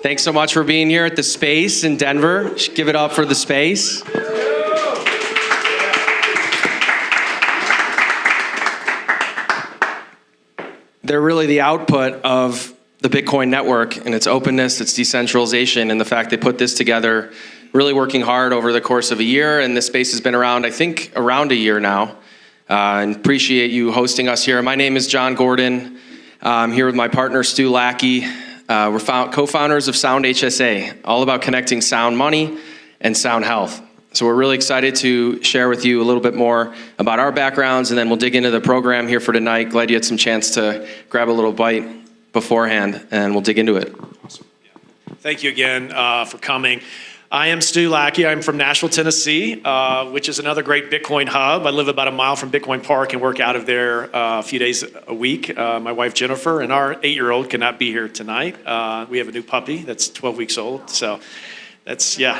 Thanks so much for being here at the Space in Denver. Give it up for the Space. They're really the output of the Bitcoin network and its openness, its decentralization, and the fact they put this together, really working hard over the course of a year. And this space has been around, I think, around a year now. And appreciate you hosting us here. My name is John Gordon. I'm here with my partner, Stu Lackey. We're co-founders of Sound HSA, all about connecting sound money and sound health. So we're really excited to share with you a little bit more about our backgrounds, and then we'll dig into the program here for tonight. Glad you had some chance to grab a little bite beforehand, and we'll dig into it. Awesome. Yeah. Thank you again for coming. I am Stu Lackey. I'm from Nashville, Tennessee, which is another great Bitcoin hub. I live about a mile from Bitcoin Park and work out of there a few days a week. My wife, Jennifer, and our 8-year-old cannot be here tonight. We have a new puppy that's 12 weeks old. So that's, yeah.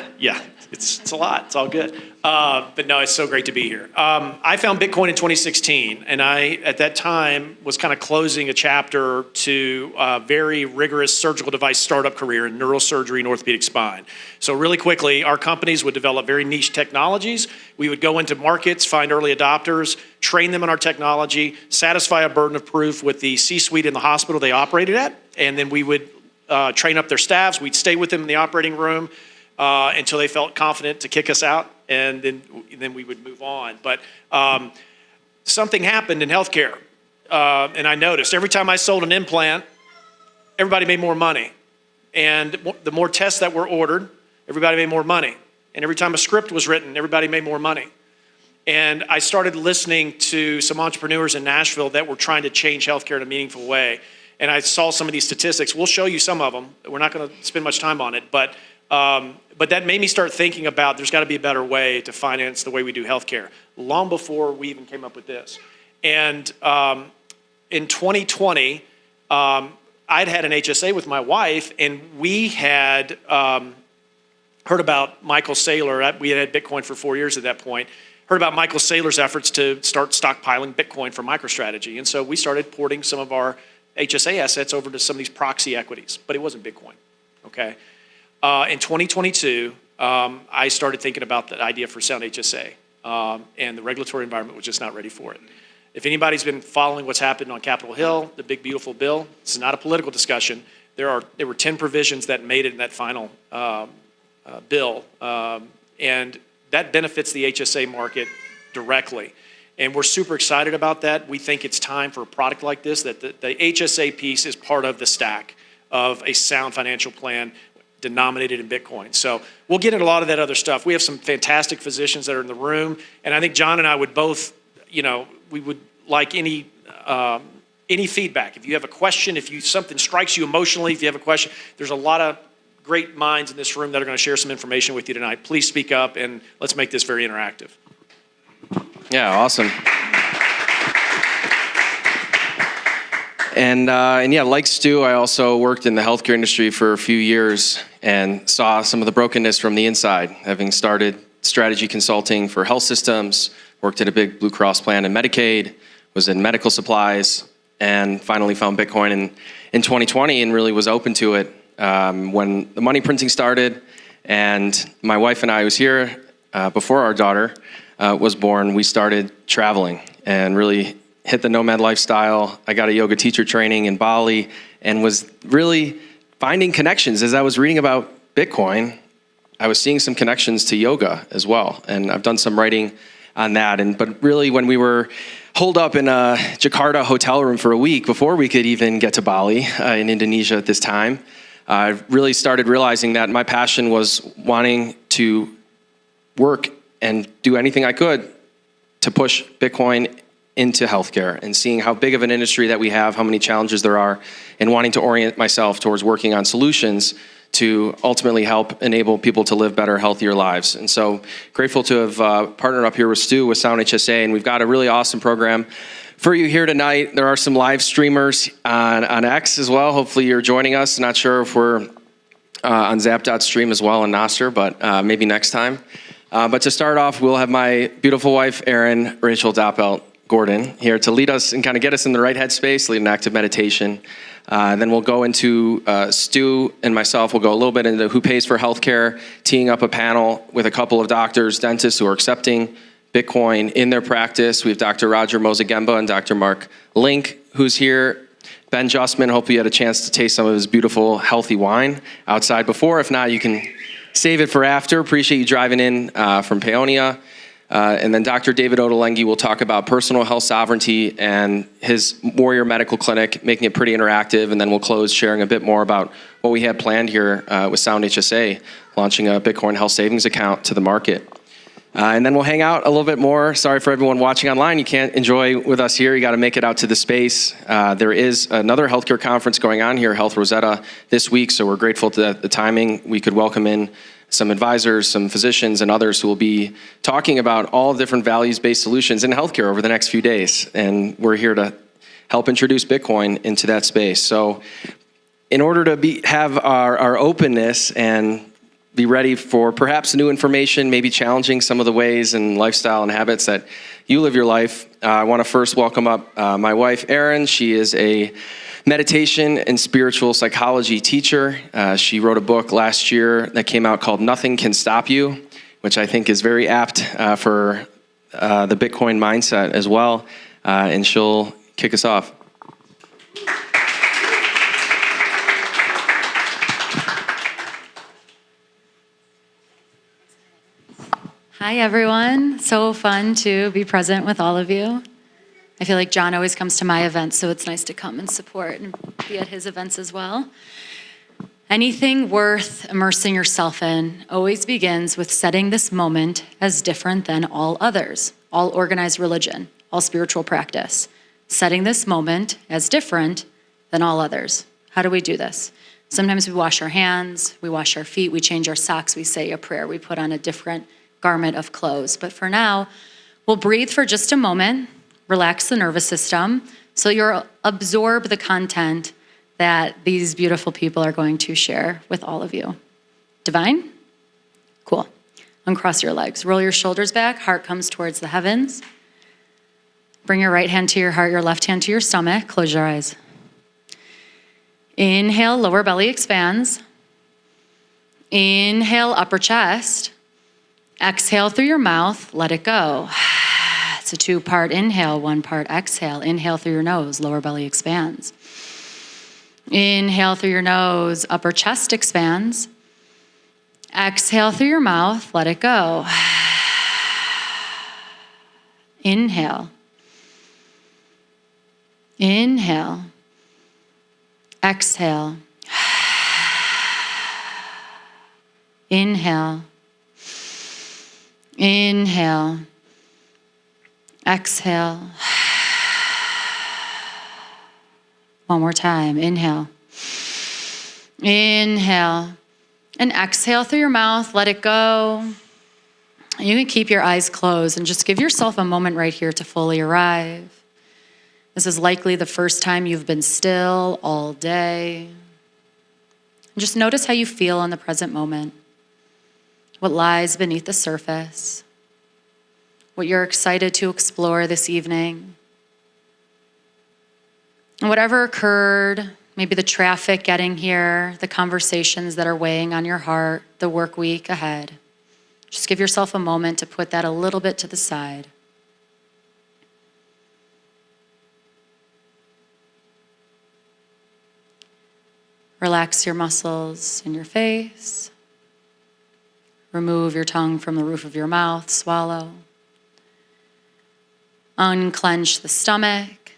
It's a lot. It's all good. But no, it's so great to be here. I found Bitcoin in 2016, and I, at that time, was kind of closing a chapter to a very rigorous surgical device startup career in neurosurgery and orthopedic spine. So really quickly, our companies would develop very niche technologies. We would go into markets, find early adopters, train them on our technology, satisfy a burden of proof with the C-suite in the hospital they operated at, and then we would train up their staffs. We'd stay with them in the operating room until they felt confident to kick us out, and then we would move on. But something happened in healthcare, and I noticed every time I sold an implant, everybody made more money. And the more tests that were ordered, everybody made more money. And every time a script was written, everybody made more money. And I started listening to some entrepreneurs in Nashville that were trying to change healthcare in a meaningful way. And I saw some of these statistics. We'll show you some of them. We're not going to spend much time on it, but that made me start thinking about there's got to be a better way to finance the way we do healthcare, long before we even came up with this. And in 2020, I'd had an HSA with my wife, and we had heard about Michael Saylor. We had Bitcoin for 4 years at that point. Heard about Michael Saylor's efforts to start stockpiling Bitcoin for MicroStrategy. And so we started porting some of our HSA assets over to some of these proxy equities, but it wasn't Bitcoin, okay? In 2022, I started thinking about the idea for Sound HSA, and the regulatory environment was just not ready for it. If anybody's been following what's happened on Capitol Hill, the big beautiful bill, this is not a political discussion. There were 10 provisions that made it in that final bill, and that benefits the HSA market directly. And we're super excited about that. We think it's time for a product like this, that the HSA piece is part of the stack of a sound financial plan denominated in Bitcoin. So we'll get into a lot of that other stuff. We have some fantastic physicians that are in the room, and I think John and I would both, we would like any feedback. If you have a question, if something strikes you emotionally, if you have a question, there's a lot of great minds in this room that are going to share some information with you tonight. Please speak up, and let's make this very interactive. Yeah, awesome. And yeah, like Stu, I also worked in the healthcare industry for a few years and saw some of the brokenness from the inside, having started strategy consulting for health systems, worked at a big Blue Cross plan in Medicaid, was in medical supplies, and finally found Bitcoin in 2020 and really was open to it when the money printing started. And my wife and I was here before our daughter was born. We started traveling and really hit the nomad lifestyle. I got a yoga teacher training in Bali and was really finding connections. As I was reading about Bitcoin, I was seeing some connections to yoga as well. And I've done some writing on that. But really, when we were holed up in a Jakarta hotel room for a week before we could even get to Bali in Indonesia at this time, I really started realizing that my passion was wanting to work and do anything I could to push Bitcoin into healthcare, and seeing how big of an industry that we have, how many challenges there are, and wanting to orient myself towards working on solutions to ultimately help enable people to live better, healthier lives. And so grateful to have partnered up here with Stu with Sound HSA, and we've got a really awesome program for you here tonight. There are some live streamers on X as well. Hopefully you're joining us. Not sure if we're on Zap.stream as well in Nostr, but maybe next time. But to start off, we'll have my beautiful wife, Erin Rachel Doppelt, Gordon here to lead us and kind of get us in the right headspace, lead an active meditation. And then we'll go into, Stu and myself will go a little bit into who pays for healthcare, teeing up a panel with a couple of doctors, dentists who are accepting Bitcoin in their practice. We have Dr. Roger Mozagemba and Dr. Mark Link, who's here. Ben Justman, hopefully you had a chance to taste some of his beautiful, healthy wine outside before. If not, you can save it for after. Appreciate you driving in from Paonia. And then Dr. David Ottolenghi will talk about personal health sovereignty and his Warrior Medical Clinic, making it pretty interactive. And then we'll close sharing a bit more about what we had planned here with Sound HSA, launching a Bitcoin health savings account to the market. And then we'll hang out a little bit more. Sorry for everyone watching online. You can't enjoy with us here. You got to make it out to the space. There is another healthcare conference going on here, Health Rosetta, this week. So we're grateful to the timing. We could welcome in some advisors, some physicians, and others who will be talking about all different values-based solutions in healthcare over the next few days. And we're here to help introduce Bitcoin into that space. So in order to have our openness and be ready for perhaps new information, maybe challenging some of the ways and lifestyle and habits that you live your life, I want to first welcome up my wife, Erin. She is a meditation and spiritual psychology teacher. She wrote a book last year that came out called Nothing Can Stop You, which I think is very apt for the Bitcoin mindset as well. And she'll kick us off. Hi, everyone. So fun to be present with all of you. I feel like John always comes to my events, so it's nice to come and support and be at his events as well. Anything worth immersing yourself in always begins with setting this moment as different than all others, all organized religion, all spiritual practice. Setting this moment as different than all others. How do we do this? Sometimes we wash our hands, we wash our feet, we change our socks, we say a prayer, we put on a different garment of clothes. But for now, we'll breathe for just a moment, relax the nervous system, so you'll absorb the content that these beautiful people are going to share with all of you. Divine? Cool. Uncross your legs. Roll your shoulders back. Heart comes towards the heavens. Bring your right hand to your heart, your left hand to your stomach. Close your eyes. Inhale, lower belly expands. Inhale, upper chest. Exhale through your mouth, let it go. It's a 2-part inhale, 1 part exhale. Inhale through your nose, lower belly expands. Inhale through your nose, upper chest expands. Exhale through your mouth, let it go. Inhale. Inhale. Exhale. Inhale. Inhale. Exhale. One more time. Inhale. Inhale. And exhale through your mouth. Let it go. You can keep your eyes closed and just give yourself a moment right here to fully arrive. This is likely the first time you've been still all day. And just notice how you feel in the present moment. What lies beneath the surface, what you're excited to explore this evening. And whatever occurred, maybe the traffic getting here, the conversations that are weighing on your heart, the work week ahead. Just give yourself a moment to put that a little bit to the side. Relax your muscles in your face. Remove your tongue from the roof of your mouth, swallow. Unclench the stomach.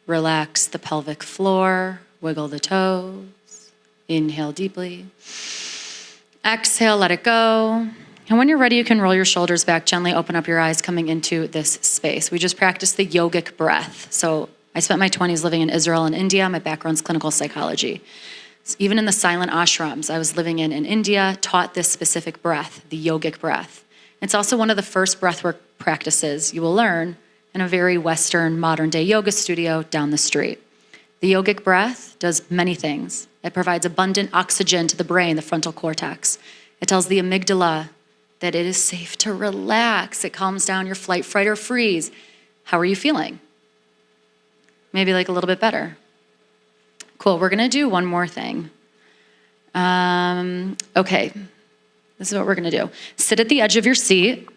Relax the pelvic floor. Wiggle the toes. Inhale deeply. Exhale, let it go. And when you're ready, you can roll your shoulders back, gently open up your eyes coming into this space. We just practiced the yogic breath. So I spent my 20s living in Israel and India. My background's clinical psychology. Even in the silent ashrams I was living in India, taught this specific breath, the yogic breath. It's also one of the first breathwork practices you will learn in a very Western, modern-day yoga studio down the street. The yogic breath does many things. It provides abundant oxygen to the brain, the frontal cortex. It tells the amygdala that it is safe to relax. It calms down your flight, fright, or freeze. How are you feeling? Maybe like a little bit better. Cool, we're gonna do one more thing. Okay, this is what we're gonna do. Sit at the edge of your seat.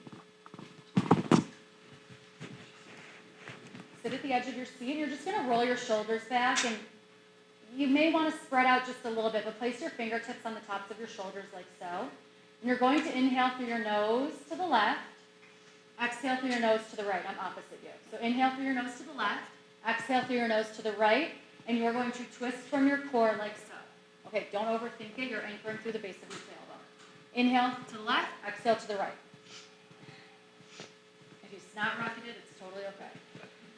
Sit at the edge of your seat, and you're just gonna roll your shoulders back, and you may wanna spread out just a little bit, but place your fingertips on the tops of your shoulders like so. And you're going to inhale through your nose to the left, exhale through your nose to the right. I'm opposite you. So inhale through your nose to the left, exhale through your nose to the right, and you're going to twist from your core like so. Okay, don't overthink it. You're anchoring through the base of your tailbone. Inhale to the left, exhale to the right. If you snot rocket it, it's totally okay.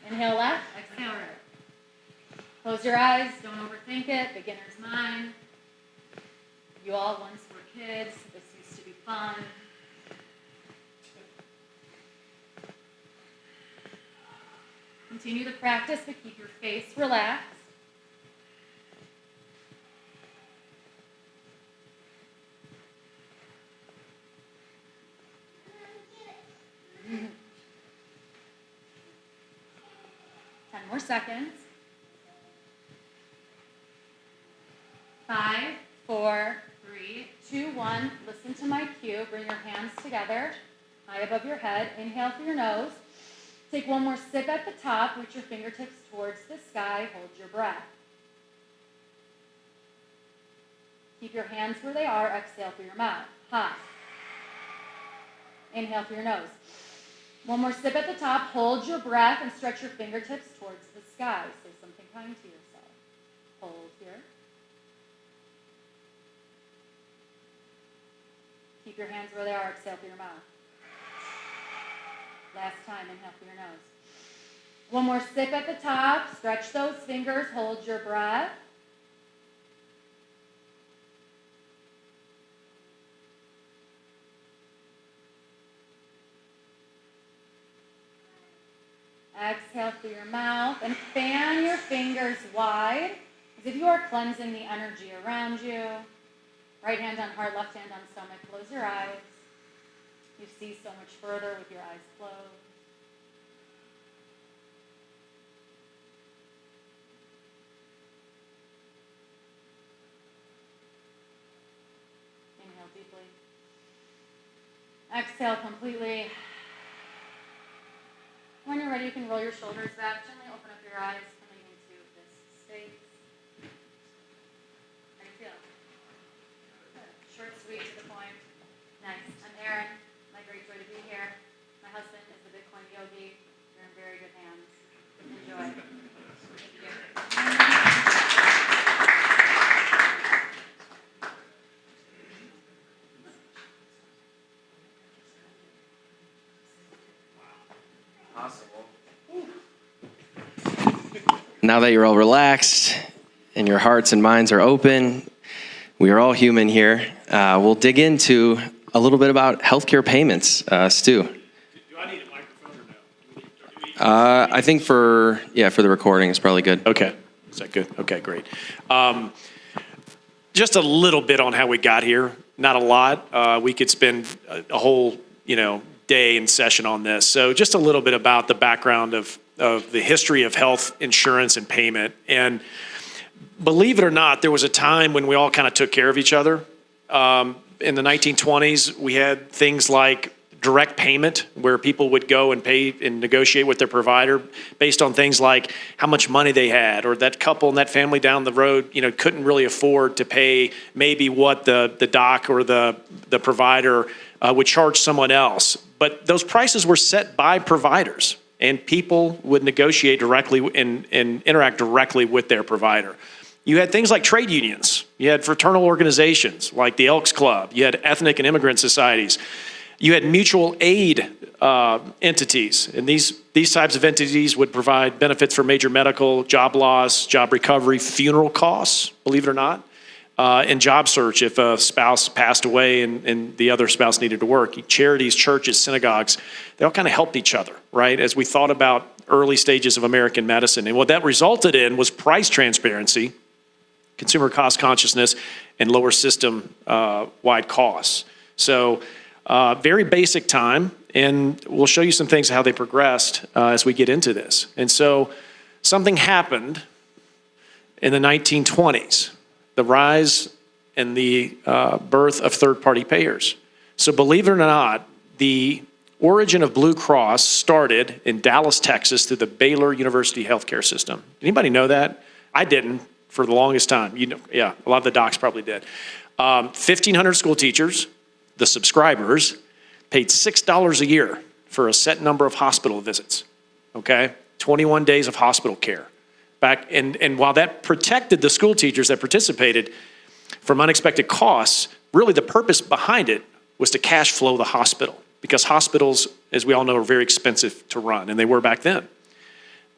Inhale left, exhale right. Close your eyes, don't overthink it, beginner's mind. You all once were kids, this used to be fun. Continue the practice, but keep your face relaxed. More seconds. 5, 4, 3, 2, 1. Listen to my cue. Bring your hands together, high above your head. Inhale through your nose. Take one more sip at the top. Reach your fingertips towards the sky. Hold your breath. Keep your hands where they are. Exhale through your mouth. High. Inhale through your nose. One more sip at the top. Hold your breath and stretch your fingertips towards the sky. Say something kind to yourself. Hold here. Keep your hands where they are. Exhale through your mouth. Last time, inhale through your nose. One more sip at the top. Stretch those fingers. Hold your breath. Exhale through your mouth and fan your fingers wide as if you are cleansing the energy around you. Right hand on heart, left hand on stomach. Close your eyes. You see so much further with your eyes closed. Inhale deeply. Exhale completely. When you're ready, you can roll your shoulders back. Gently open up your eyes, coming into this space. How do you feel? Good. Short, sweet, to the point. Nice. I'm Erin. My great joy to be here. My husband is the Bitcoin yogi. You're in very good hands. Enjoy. Thank you. Now that you're all relaxed and your hearts and minds are open, we are all human here. We'll dig into a little bit about healthcare payments. Stu. Do I need a microphone or no? I think for the recording, it's probably good. Okay. Is that good? Okay, great. Just a little bit on how we got here. Not a lot. We could spend a whole, day and session on this. So just a little bit about the background of the history of health insurance and payment. And believe it or not, there was a time when we all kind of took care of each other. In the 1920s, we had things like direct payment, where people would go and pay and negotiate with their provider based on things like how much money they had, or that couple and that family down the road, couldn't really afford to pay maybe what the doc or the provider would charge someone else. But those prices were set by providers, and people would negotiate directly and interact directly with their provider. You had things like trade unions. You had fraternal organizations like the Elks Club. You had ethnic and immigrant societies. You had mutual aid entities, and these types of entities would provide benefits for major medical, job loss, job recovery, funeral costs, believe it or not, and job search if a spouse passed away and the other spouse needed to work. Charities, churches, synagogues, they all kind of helped each other, right, as we thought about early stages of American medicine. And what that resulted in was price transparency, consumer cost consciousness, and lower system-wide costs. So very basic time, And we'll show you some things how they progressed as we get into this. And so something happened in the 1920s, the rise and the birth of third-party payers. So believe it or not, the origin of Blue Cross started in Dallas, Texas through the Baylor University healthcare system. Anybody know that? I didn't for the longest time. You know, yeah, a lot of the docs probably did. 1,500 school teachers, the subscribers, paid $6 a year for a set number of hospital visits, okay? 21 days of hospital care. And while that protected the school teachers that participated from unexpected costs, really the purpose behind it was to cash flow the hospital, because hospitals, as we all know, are very expensive to run, and they were back then.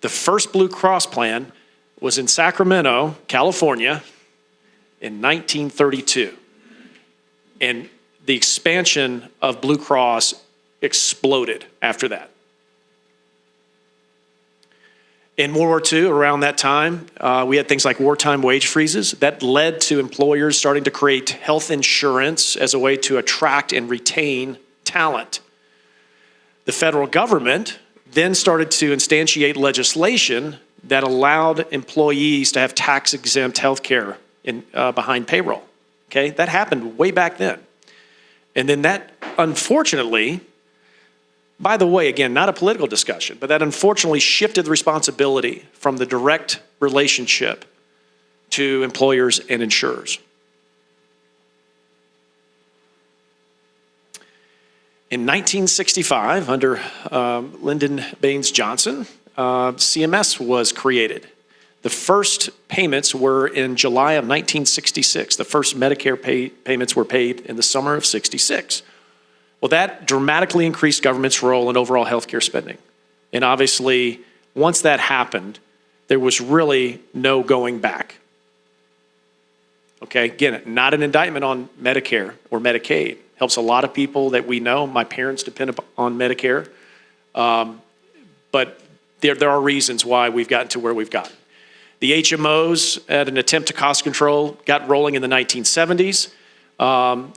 The first Blue Cross plan was in Sacramento, California, in 1932. And the expansion of Blue Cross exploded after that. In World War II, around that time, we had things like wartime wage freezes. That led to employers starting to create health insurance as a way to attract and retain talent. The federal government then started to instantiate legislation that allowed employees to have tax-exempt health care behind payroll. Okay, that happened way back then. And then that, unfortunately, by the way, again, not a political discussion, but that unfortunately shifted the responsibility from the direct relationship to employers and insurers. In 1965, under Lyndon Baines Johnson, CMS was created. The first payments were in July of 1966. The first Medicare payments were paid in the summer of '66. Well, that dramatically increased government's role in overall healthcare spending. And obviously, once that happened, there was really no going back. Okay, again, not an indictment on Medicare or Medicaid. Helps a lot of people that we know. My parents depend on Medicare. But there are reasons why we've gotten to where we've gotten. The HMOs, at an attempt to cost control, got rolling in the 1970s.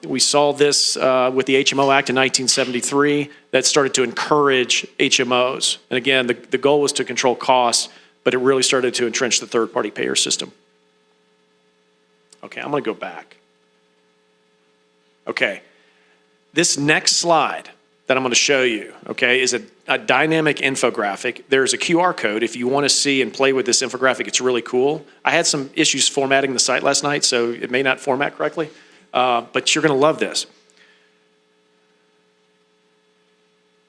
We saw this with the HMO Act in 1973 that started to encourage HMOs. And again, the goal was to control costs, but it really started to entrench the third-party payer system. Okay, I'm going to go back. Okay, this next slide that I'm going to show you, okay, is a dynamic infographic. There's a QR code. If you want to see and play with this infographic, it's really cool. I had some issues formatting the site last night, so it may not format correctly, but you're going to love this.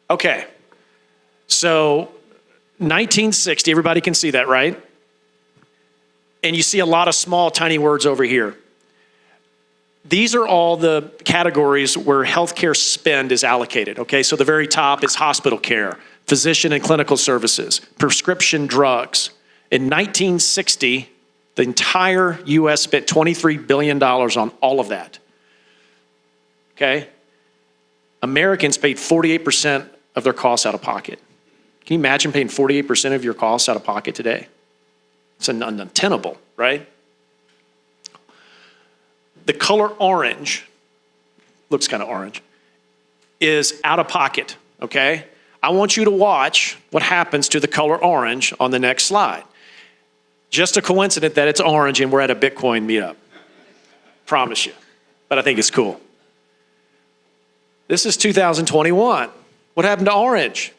Okay, so 1960, everybody can see that, right? And you see a lot of small, tiny words over here. These are all the categories where healthcare spend is allocated, okay? So the very top is hospital care, physician and clinical services, prescription drugs. In 1960, the entire US spent $23 billion on all of that, okay? Americans paid 48% of their costs out of pocket. Can you imagine paying 48% of your costs out of pocket today? It's untenable, right? The color orange, looks kind of orange, is out of pocket, okay? I want you to watch what happens to the color orange on the next slide. Just a coincidence that it's orange and we're at a Bitcoin meetup. Promise you. But I think it's cool. This is 2021. What happened to orange?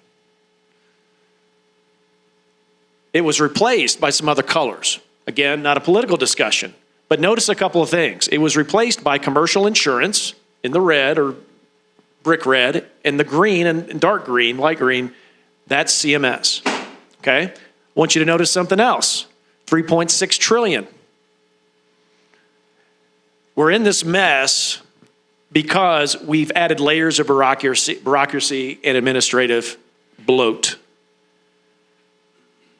It was replaced by some other colors. Again, not a political discussion. But notice a couple of things. It was replaced by commercial insurance in the red or brick red, and the green and dark green, light green, that's CMS, okay? I want you to notice something else, 3.6 trillion. We're in this mess because we've added layers of bureaucracy and administrative bloat.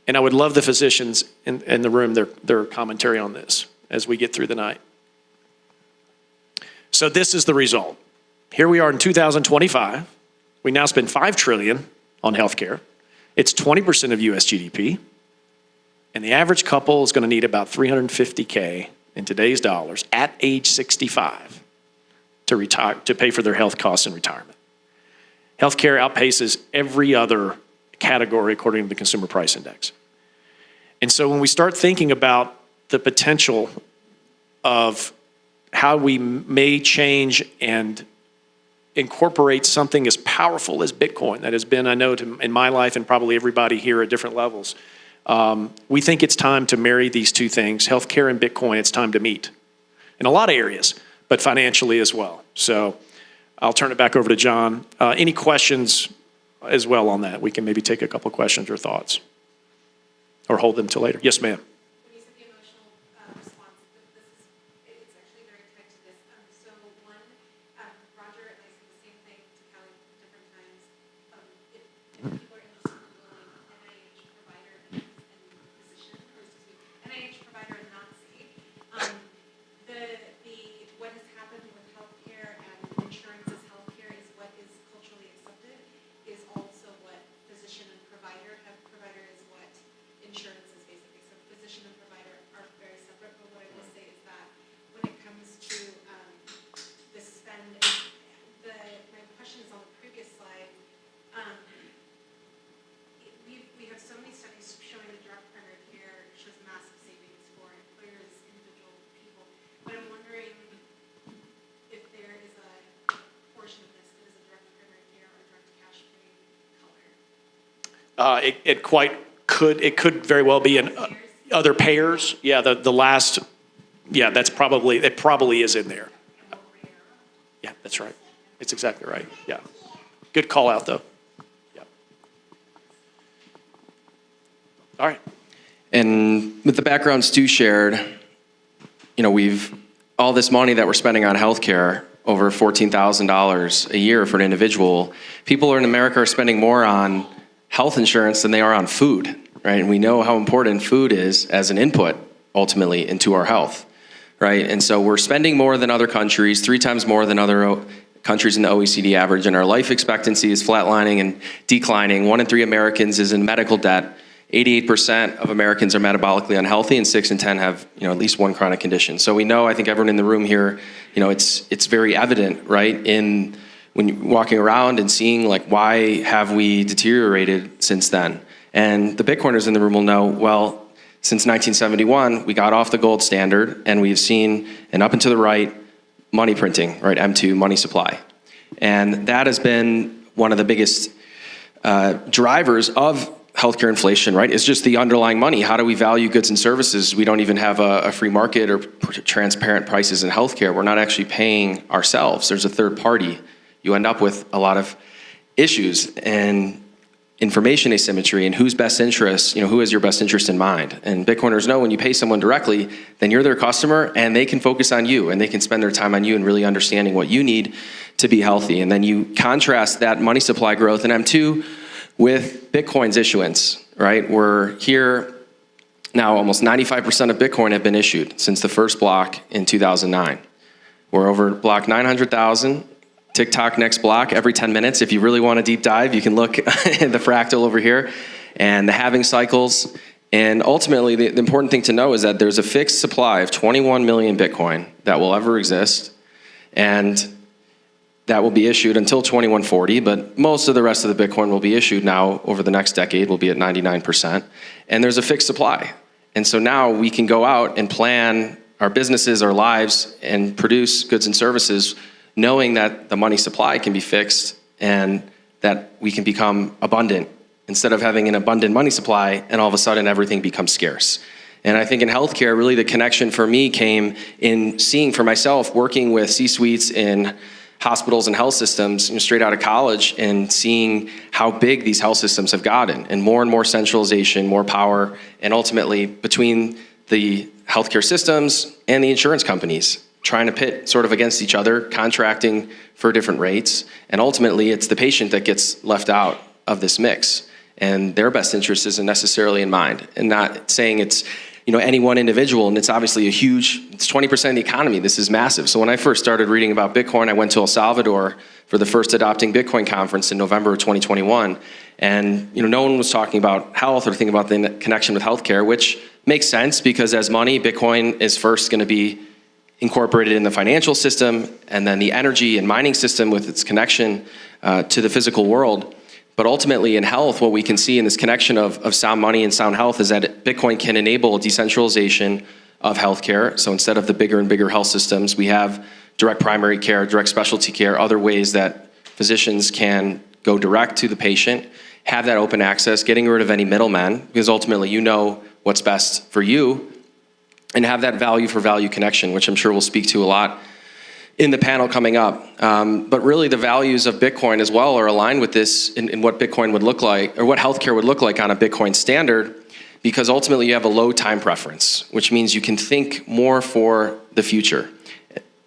And I would love the physicians in the room, their commentary on this as we get through the night. So this is the result. Here we are in 2025. We now spend $5 trillion on healthcare. It's 20% of US GDP. And the average couple is going to need about $350K in today's dollars at age 65 to retire, to pay for their health costs in retirement. Healthcare outpaces every other category according to the Consumer Price Index. And so when we start thinking about the potential of how we may change and incorporate something as powerful as Bitcoin that has been, I know, in my life and probably everybody here at different levels, we think it's time to marry these two things, healthcare and Bitcoin. It's time to meet in a lot of areas, but financially as well. So I'll turn it back over to John. Any questions as well on that? We can maybe take a couple questions or thoughts or hold them till later. Yes, ma'am. When you said the emotional response, it's actually very tied to this. So one, Roger and I said the same thing to Kelly different times. If people are interested in Googling NIH provider and physician, or excuse me, NIH provider and Nazi, what has happened with healthcare and insurance as healthcare is what is culturally accepted, is also what physician and provider is what insurance is basically. So physician and provider are very separate, but what I will say is that when it comes to the spend, my question is on the previous slide. We have so many studies showing that direct primary care shows massive savings for employers, individual people, but I'm wondering if there is a portion of this that is a direct primary care or direct cash pay color. It could very well be in other payers. Yeah, the last, yeah, it probably is in there. Yeah, that's right. It's exactly right. Yeah. Good call out though. Yeah. All right. And with the background Stu shared, all this money that we're spending on healthcare, over $14,000 a year for an individual, people in America are spending more on health insurance than they are on food, right? And we know how important food is as an input, ultimately, into our health, right? And so we're spending more than other countries, 3 times more than other countries in the OECD average, and our life expectancy is flatlining and declining. 1 in 3 Americans is in medical debt. 88% of Americans are metabolically unhealthy, and 6 in 10 have, at least one chronic condition. So we know, I think everyone in the room here, it's very evident, right, when you're walking around and seeing, why have we deteriorated since then? And the Bitcoiners in the room will know, well, since 1971, we got off the gold standard, and we've seen, and up and to the right, money printing, right, M2, money supply. And that has been one of the biggest drivers of healthcare inflation, right? It's just the underlying money. How do we value goods and services? We don't even have a free market or transparent prices in healthcare. We're not actually paying ourselves. There's a third party. You end up with a lot of issues and information asymmetry and whose best interest, who has your best interest in mind. And Bitcoiners know when you pay someone directly, then you're their customer and they can focus on you and they can spend their time on you and really understanding what you need to be healthy. And then you contrast that money supply growth in M2 with Bitcoin's issuance, right? We're here now, almost 95% of Bitcoin have been issued since the first block in 2009. We're over block 900,000. TikTok next block every 10 minutes. If you really want a deep dive, you can look at the fractal over here and the halving cycles. And ultimately, the important thing to know is that there's a fixed supply of 21 million Bitcoin that will ever exist. And that will be issued until 2140, but most of the rest of the Bitcoin will be issued now over the next decade, will be at 99%. And there's a fixed supply. And so now we can go out and plan our businesses, our lives, and produce goods and services knowing that the money supply can be fixed and that we can become abundant instead of having an abundant money supply and all of a sudden everything becomes scarce. And I think in healthcare, really the connection for me came in seeing for myself, working with C-suites in hospitals and health systems, straight out of college, and seeing how big these health systems have gotten, and more centralization, more power, and ultimately between the healthcare systems and the insurance companies, trying to pit sort of against each other, contracting for different rates, and ultimately it's the patient that gets left out of this mix, and their best interest isn't necessarily in mind, and not saying it's any one individual, and it's obviously it's 20% of the economy. This is massive. So when I first started reading about Bitcoin, I went to El Salvador for the first Adopting Bitcoin conference in November of 2021, and no one was talking about health or thinking about the connection with healthcare, which makes sense because as money, Bitcoin is first going to be incorporated in the financial system, and then the energy and mining system with its connection to the physical world. But ultimately in health, what we can see in this connection of sound money and sound health is that Bitcoin can enable decentralization of healthcare. So instead of the bigger and bigger health systems, we have direct primary care, direct specialty care, other ways that physicians can go direct to the patient, have that open access, getting rid of any middlemen, because ultimately you know what's best for you, and have that value for value connection, which I'm sure we'll speak to a lot in the panel coming up. But really the values of Bitcoin as well are aligned with this in what Bitcoin would look like, or what healthcare would look like on a Bitcoin standard, because ultimately you have a low time preference, which means you can think more for the future.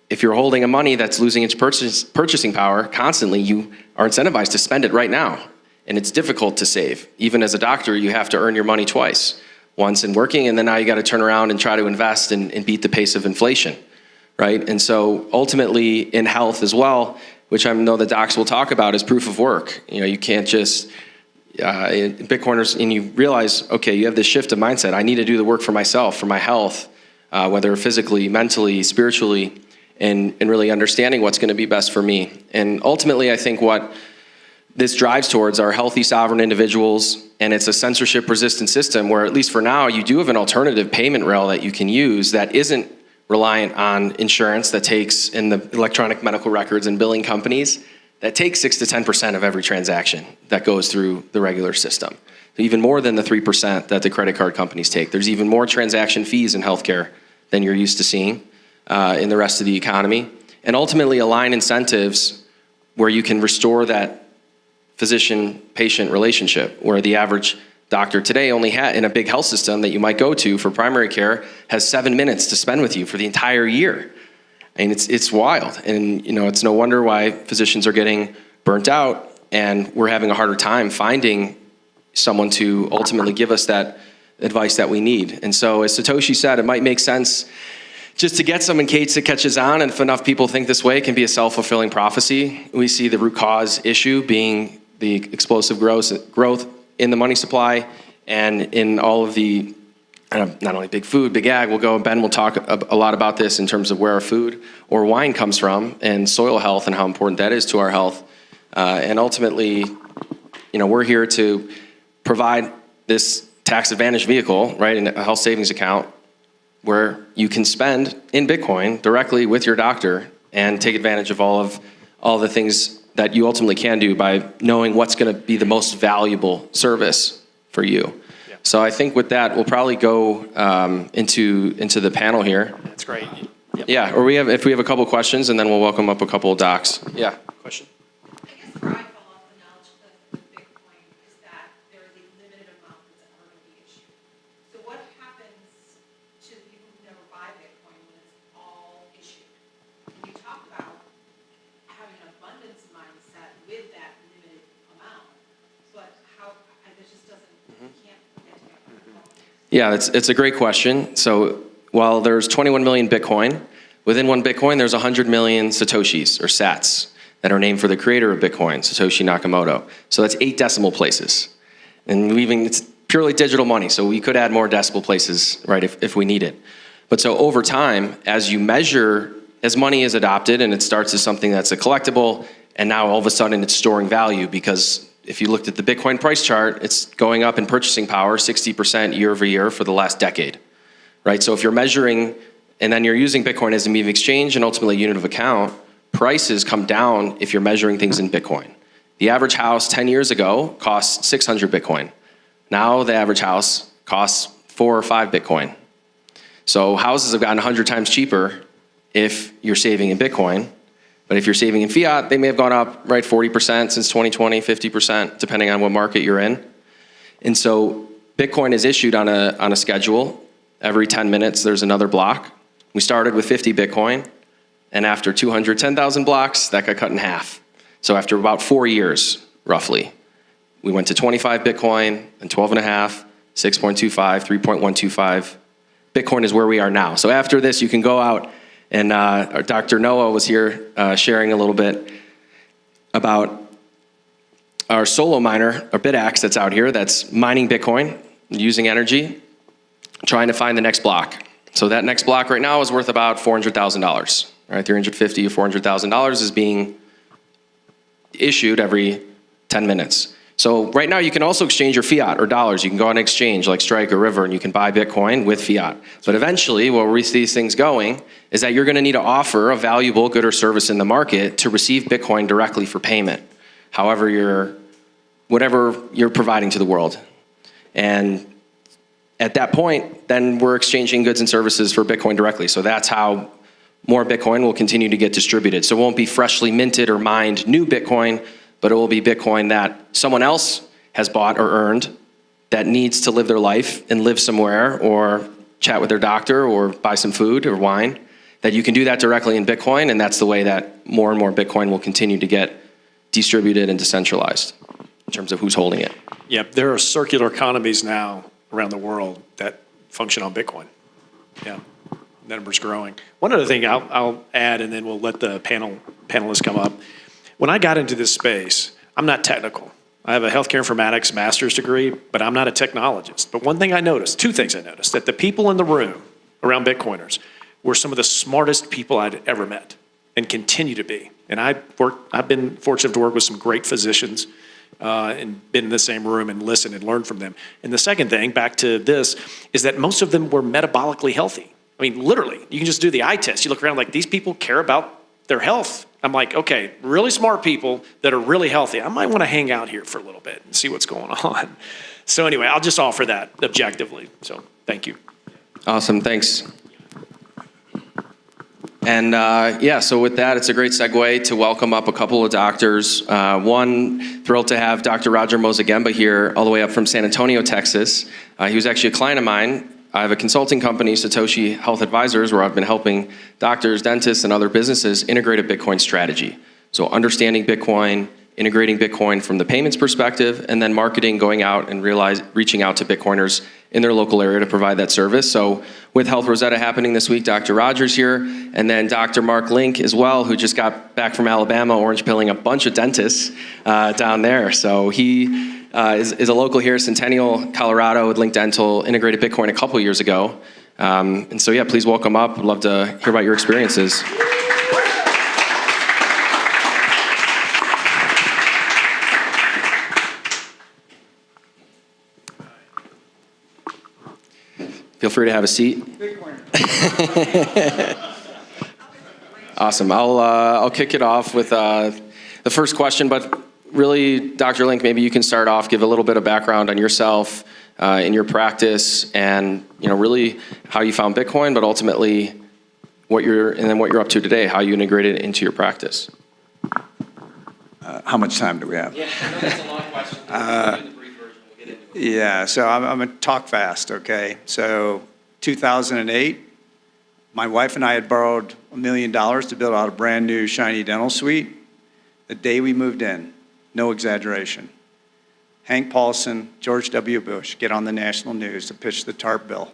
If you're holding a money that's losing its purchasing power constantly, you are incentivized to spend it right now. And it's difficult to save. Even as a doctor, you have to earn your money twice. Once in working, and then now you got to turn around and try to invest and beat the pace of inflation, right? And so ultimately in health as well, which I know the docs will talk about, is proof of work. You know, you can't just, Bitcoiners, and you realize, okay, you have this shift of mindset. I need to do the work for myself, for my health, whether physically, mentally, spiritually, and really understanding what's going to be best for me. And ultimately, I think what this drives towards are healthy, sovereign individuals, and it's a censorship-resistant system where, at least for now, you do have an alternative payment rail that you can use that isn't reliant on insurance that takes in the electronic medical records and billing companies that take 6 to 10% of every transaction that goes through the regular system. Even more than the 3% that the credit card companies take. There's even more transaction fees in healthcare than you're used to seeing in the rest of the economy. And ultimately align incentives where you can restore that physician-patient relationship, where the average doctor today only in a big health system that you might go to for primary care has 7 minutes to spend with you for the entire year. I mean, it's wild. And you know, it's no wonder why physicians are getting burnt out, and we're having a harder time finding someone to ultimately give us that advice that we need. And so as Satoshi said, it might make sense just to get some in case it catches on, and if enough people think this way, it can be a self-fulfilling prophecy. We see the root cause issue being the explosive growth in the money supply and in all of the, not only big food, big ag, Ben will talk a lot about this in terms of where our food or wine comes from, and soil health and how important that is to our health. And ultimately, you know, we're here to provide this tax advantage vehicle, right, in a health savings account where you can spend in Bitcoin directly with your doctor and take advantage of all the things that you ultimately can do by knowing what's going to be the most valuable service for you. Yeah. So I think with that, we'll probably go into the panel here. That's great. Yep. Yeah, or if we have a couple questions, and then we'll welcome up a couple of docs. Yeah. Question? I guess where I fall off the knowledge cliff with Bitcoin is that there is a limited amount that's ever going to be issued. So what happens to the people who never buy Bitcoin when it's all issued? And you talk about having an abundance mindset with that limited amount, but how, this just doesn't, you can't put that together. Yeah, it's a great question. So while there's 21 million Bitcoin, within one Bitcoin, there's 100 million Satoshis, or sats, that are named for the creator of Bitcoin, Satoshi Nakamoto. So that's 8 decimal places. And it's purely digital money, so we could add more decimal places, right, if we need it. But so over time, as you measure, as money is adopted and it starts as something that's a collectible, and now all of a sudden it's storing value, because if you looked at the Bitcoin price chart, it's going up in purchasing power 60% year over year for the last decade, right? So if you're measuring, and then you're using Bitcoin as a medium of exchange and ultimately a unit of account, prices come down if you're measuring things in Bitcoin. The average house 10 years ago cost 600 Bitcoin. Now the average house costs 4 or 5 Bitcoin. So houses have gotten 100 times cheaper if you're saving in Bitcoin. But if you're saving in fiat, they may have gone up, right, 40% since 2020, 50%, depending on what market you're in. And so Bitcoin is issued on a schedule. Every 10 minutes, there's another block. We started with 50 Bitcoin, and after 210,000 blocks, that got cut in half. So after about 4 years, roughly, we went to 25 Bitcoin, and 12.5, 6.25, 3.125. Bitcoin is where we are now. So after this, you can go out, and Dr. Noah was here sharing a little bit about our solo miner, our BitAxe that's out here, that's mining Bitcoin, using energy, trying to find the next block. So that next block right now is worth about $400,000, right? $350,000 or $400,000 is being issued every 10 minutes. So right now you can also exchange your fiat or dollars. You can go on an exchange like Strike or River and you can buy Bitcoin with fiat. But eventually where we see these things going is that you're gonna need to offer a valuable good or service in the market to receive Bitcoin directly for payment. Whatever you're providing to the world. And at that point, then we're exchanging goods and services for Bitcoin directly. So that's how more Bitcoin will continue to get distributed. So it won't be freshly minted or mined new Bitcoin, but it will be Bitcoin that someone else has bought or earned that needs to live their life and live somewhere or chat with their doctor or buy some food or wine, that you can do that directly in Bitcoin, and that's the way that more and more Bitcoin will continue to get distributed and decentralized in terms of who's holding it. Yep, there are circular economies now around the world that function on Bitcoin. Yeah, that number's growing. One other thing I'll add, and then we'll let the panelists come up. When I got into this space, I'm not technical. I have a healthcare informatics master's degree, but I'm not a technologist. But one thing I noticed, two things I noticed, that the people in the room around Bitcoiners were some of the smartest people I'd ever met and continue to be. And I've been fortunate to work with some great physicians and been in the same room and listened and learned from them. And the second thing, back to this, is that most of them were metabolically healthy. I mean, literally, you can just do the eye test. You look around like, these people care about their health. I'm like, okay, really smart people that are really healthy. I might want to hang out here for a little bit and see what's going on. So anyway, I'll just offer that objectively. So thank you. Awesome, thanks. And so with that, it's a great segue to welcome up a couple of doctors. One, thrilled to have Dr. Roger Mozagemba here, all the way up from San Antonio, Texas. He was actually a client of mine. I have a consulting company, Satoshi Health Advisors, where I've been helping doctors, dentists, and other businesses integrate a Bitcoin strategy. So understanding Bitcoin, integrating Bitcoin from the payments perspective, and then marketing, going out and reaching out to Bitcoiners in their local area to provide that service. So with Health Rosetta happening this week, Dr. Rogers here, and then Dr. Mark Link as well, who just got back from Alabama, orange pilling a bunch of dentists down there. So he is a local here, Centennial, Colorado, with Link Dental, integrated Bitcoin a couple years ago. And so yeah, please welcome up. I'd love to hear about your experiences. Feel free to have a seat. Awesome. I'll kick it off with the first question, but really, Dr. Link, maybe you can start off, give a little bit of background on yourself, in your practice, and really how you found Bitcoin, but ultimately what you're up to today, how you integrate it into your practice. How much time do we have? Yeah, I know that's a long question. We'll do the brief version. We'll get into it. Yeah, so I'm going to talk fast, okay? So 2008, my wife and I had borrowed $1 million to build out a brand new shiny dental suite. The day we moved in, no exaggeration, Hank Paulson, George W. Bush get on the national news to pitch the TARP bill,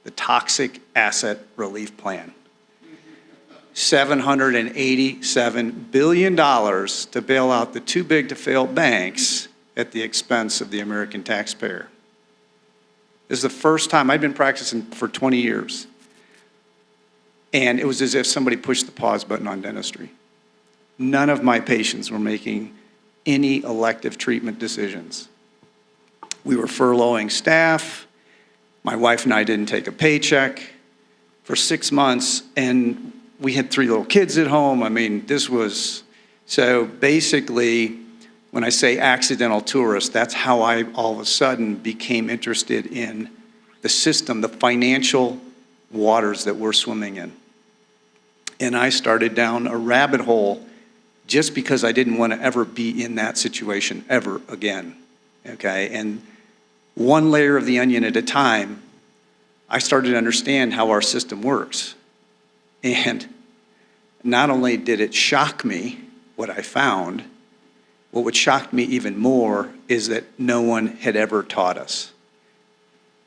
the Toxic Asset Relief Plan. $787 billion to bail out the too big to fail banks at the expense of the American taxpayer. This is the first time. I'd been practicing for 20 years. And it was as if somebody pushed the pause button on dentistry. None of my patients were making any elective treatment decisions. We were furloughing staff. My wife and I didn't take a paycheck for 6 months, and we had 3 little kids at home. I mean, so basically, when I say accidental tourist, that's how I all of a sudden became interested in the system, the financial waters that we're swimming in. And I started down a rabbit hole just because I didn't want to ever be in that situation ever again, okay? And one layer of the onion at a time, I started to understand how our system works. And not only did it shock me, what I found, what shocked me even more is that no one had ever taught us.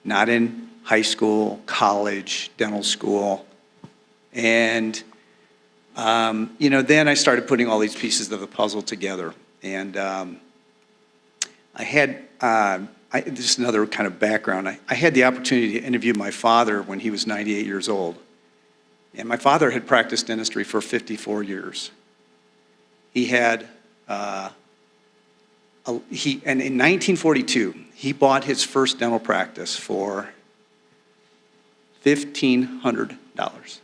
Not in high school, college, dental school. And, then I started putting all these pieces of the puzzle together. And this is another kind of background. I had the opportunity to interview my father when he was 98 years old. And my father had practiced dentistry for 54 years. He had And in 1942, he bought his first dental practice for $1,500.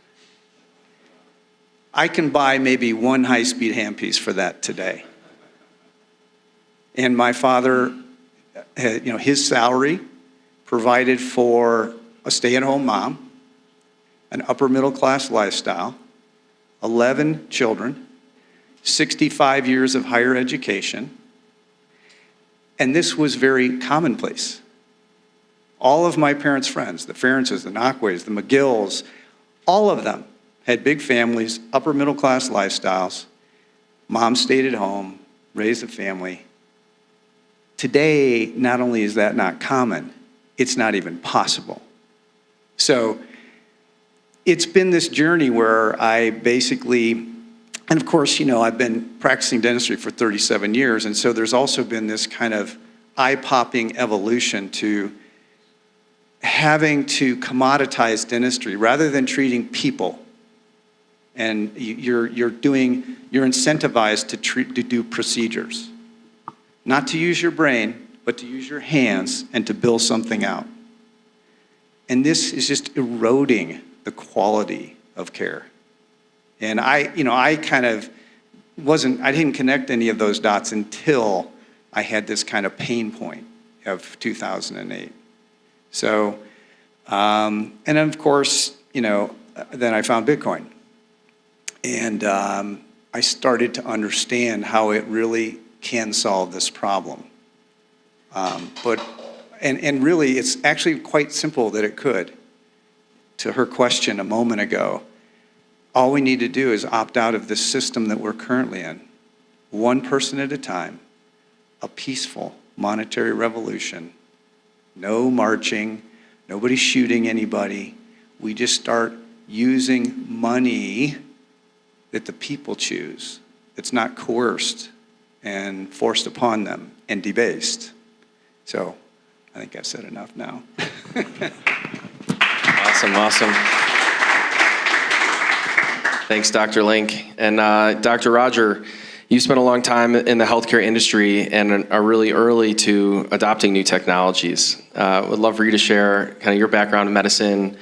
I can buy maybe one high-speed handpiece for that today. And my father, his salary provided for a stay-at-home mom, an upper-middle-class lifestyle, 11 children, 65 years of higher education, and this was very commonplace. All of my parents' friends, the Ferences, the Knockways, the McGills, all of them had big families, upper-middle-class lifestyles. Mom stayed at home, raised a family. Today, not only is that not common, it's not even possible. So it's been this journey where I basically, and of course, I've been practicing dentistry for 37 years, and so there's also been this kind of eye-popping evolution to having to commoditize dentistry rather than treating people. And you're incentivized to do procedures. Not to use your brain, but to use your hands and to build something out. And this is just eroding the quality of care. And I didn't connect any of those dots until I had this kind of pain point of 2008. So, and then of course, then I found Bitcoin. And I started to understand how it really can solve this problem. And really, it's actually quite simple that it could. To her question a moment ago, all we need to do is opt out of this system that we're currently in, one person at a time, a peaceful monetary revolution, no marching, nobody shooting anybody. We just start using money that the people choose. It's not coerced and forced upon them and debased. So I think I've said enough now. Awesome. Thanks, Dr. Link. And Dr. Roger, you spent a long time in the healthcare industry and are really early to adopting new technologies. Would love for you to share kind of your background in medicine,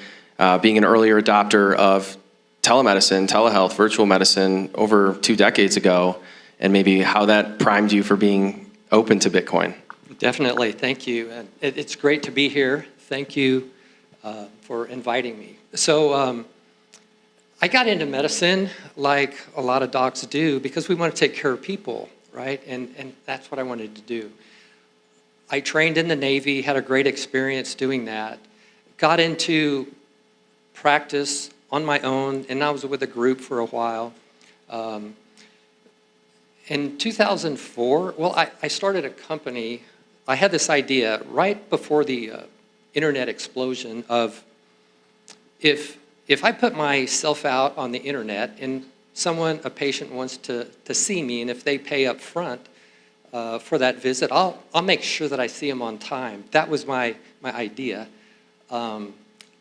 being an earlier adopter of telemedicine, telehealth, virtual medicine over 2 decades ago, and maybe how that primed you for being open to Bitcoin. Definitely, thank you. And it's great to be here. Thank you for inviting me. So I got into medicine like a lot of docs do because we want to take care of people, right? And that's what I wanted to do. I trained in the Navy, had a great experience doing that, got into practice on my own, and I was with a group for a while. In 2004, I started a company. I had this idea right before the internet explosion of if I put myself out on the internet and a patient wants to see me, and if they pay up front for that visit, I'll make sure that I see them on time. That was my idea.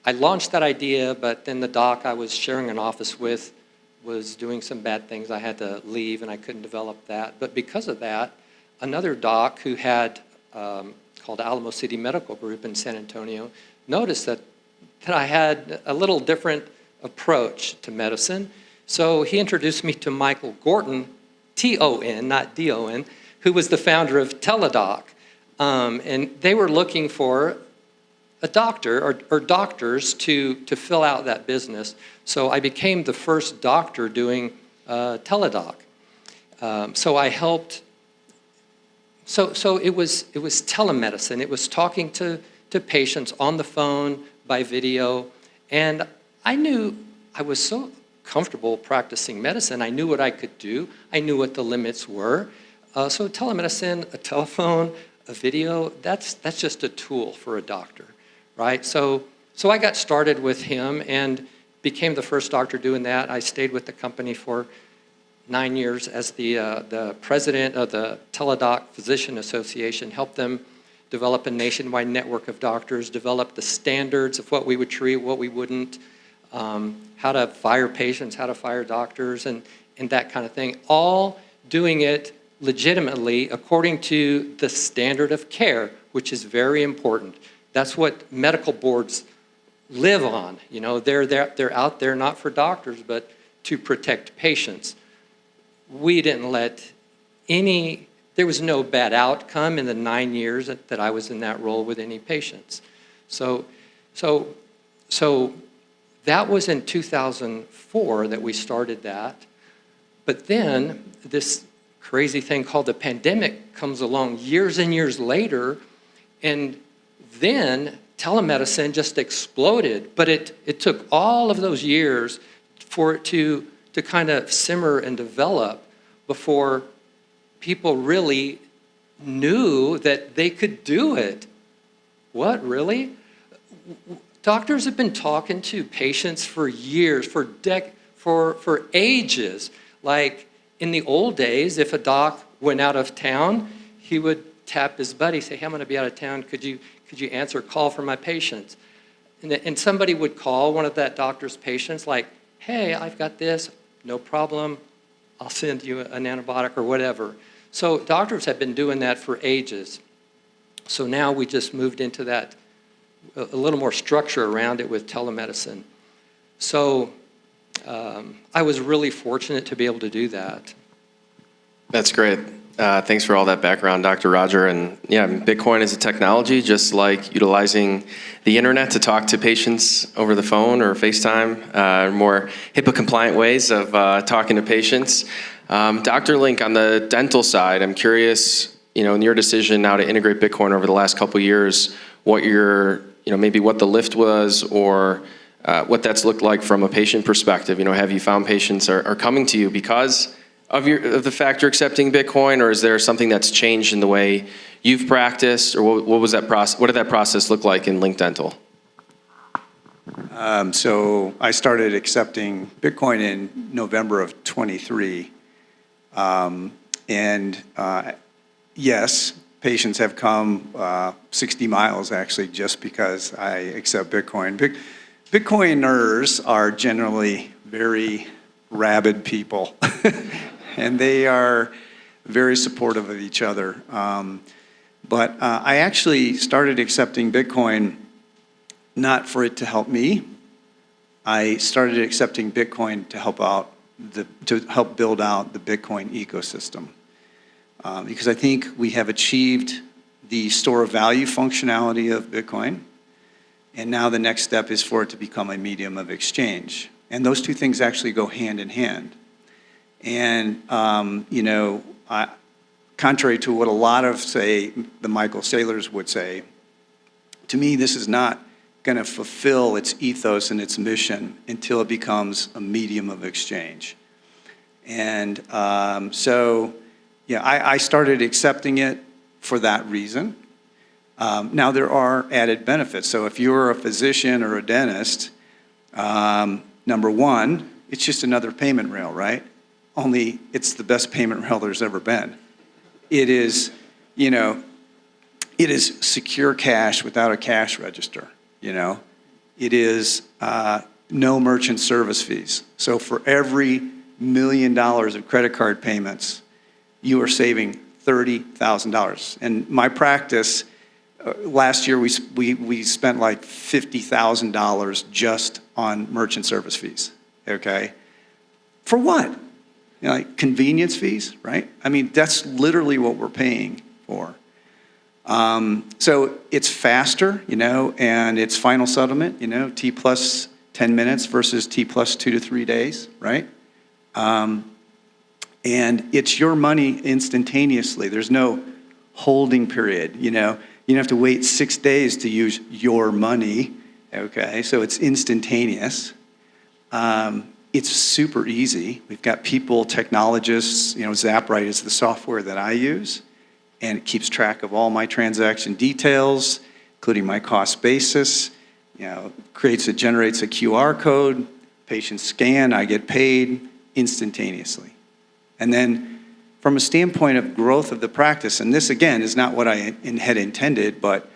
I launched that idea, but then the doc I was sharing an office with was doing some bad things. I had to leave, and I couldn't develop that. But because of that, another doc who had called Alamo City Medical Group in San Antonio noticed that I had a little different approach to medicine. So he introduced me to Michael Gorton, T-O-N, not D-O-N, who was the founder of Teladoc. And they were looking for a doctor or doctors to fill out that business. So I became the first doctor doing Teladoc. So I helped. So it was telemedicine. It was talking to patients on the phone, by video, and I knew I was so comfortable practicing medicine. I knew what I could do. I knew what the limits were. So telemedicine, a telephone, a video, that's just a tool for a doctor, right? So I got started with him and became the first doctor doing that. I stayed with the company for 9 years as the president of the Teladoc Physician Association, helped them develop a nationwide network of doctors, develop the standards of what we would treat, what we wouldn't, how to fire patients, how to fire doctors, and that kind of thing, all doing it legitimately according to the standard of care, which is very important. That's what medical boards live on. You know, they're out there not for doctors, but to protect patients. We didn't let there was no bad outcome in the 9 years that I was in that role with any patients. So that was in 2004 that we started that. But then this crazy thing called the pandemic comes along years and years later, and then telemedicine just exploded. But it took all of those years for it to kind of simmer and develop before people really knew that they could do it. What, really? Doctors have been talking to patients for years, for ages. Like in the old days, if a doc went out of town, he would tap his buddy, say, hey, I'm gonna be out of town, could you answer a call for my patients? And somebody would call one of that doctor's patients like, hey, I've got this, no problem, I'll send you an antibiotic or whatever. So doctors have been doing that for ages. So now we just moved into that, a little more structure around it with telemedicine. So I was really fortunate to be able to do that. That's great. Thanks for all that background, Dr. Roger. And yeah, Bitcoin is a technology, just like utilizing the internet to talk to patients over the phone or FaceTime, more HIPAA-compliant ways of talking to patients. Dr. Link, on the dental side, I'm curious, in your decision now to integrate Bitcoin over the last couple of years, what maybe what the lift was, or what that's looked like from a patient perspective. Have you found patients are coming to you because of the fact you're accepting Bitcoin, or is there something that's changed in the way you've practiced, or what was that process? What did that process look like in Link Dental? So I started accepting Bitcoin in November of 23. Yes, patients have come 60 miles actually just because I accept Bitcoin. Bitcoiners are generally very rabid people, and they are very supportive of each other. But I actually started accepting Bitcoin not for it to help me. I started accepting Bitcoin to help build out the Bitcoin ecosystem. Because I think we have achieved the store of value functionality of Bitcoin, and now the next step is for it to become a medium of exchange. And those two things actually go hand in hand. And, contrary to what a lot of, say, the Michael Saylors would say, to me, this is not going to fulfill its ethos and its mission until it becomes a medium of exchange. And I started accepting it for that reason. Now, there are added benefits. So if you're a physician or a dentist, number one, it's just another payment rail, right? Only it's the best payment rail there's ever been. It is, it is secure cash without a cash register, It is no merchant service fees. So for every $1 million of credit card payments, you are saving $30,000. And my practice, last year we spent like $50,000 just on merchant service fees, okay? For what? Like convenience fees, right? I mean, that's literally what we're paying for. So it's faster, and it's final settlement, T plus 10 minutes versus T plus 2 to 3 days, right? And it's your money instantaneously. There's no holding period, You don't have to wait 6 days to use your money, okay? So it's instantaneous. It's super easy. We've got people, technologists, ZapRite is the software that I use, and it keeps track of all my transaction details, including my cost basis. Generates a QR code, patients scan, I get paid instantaneously. And then from a standpoint of growth of the practice, and this again is not what I had intended, but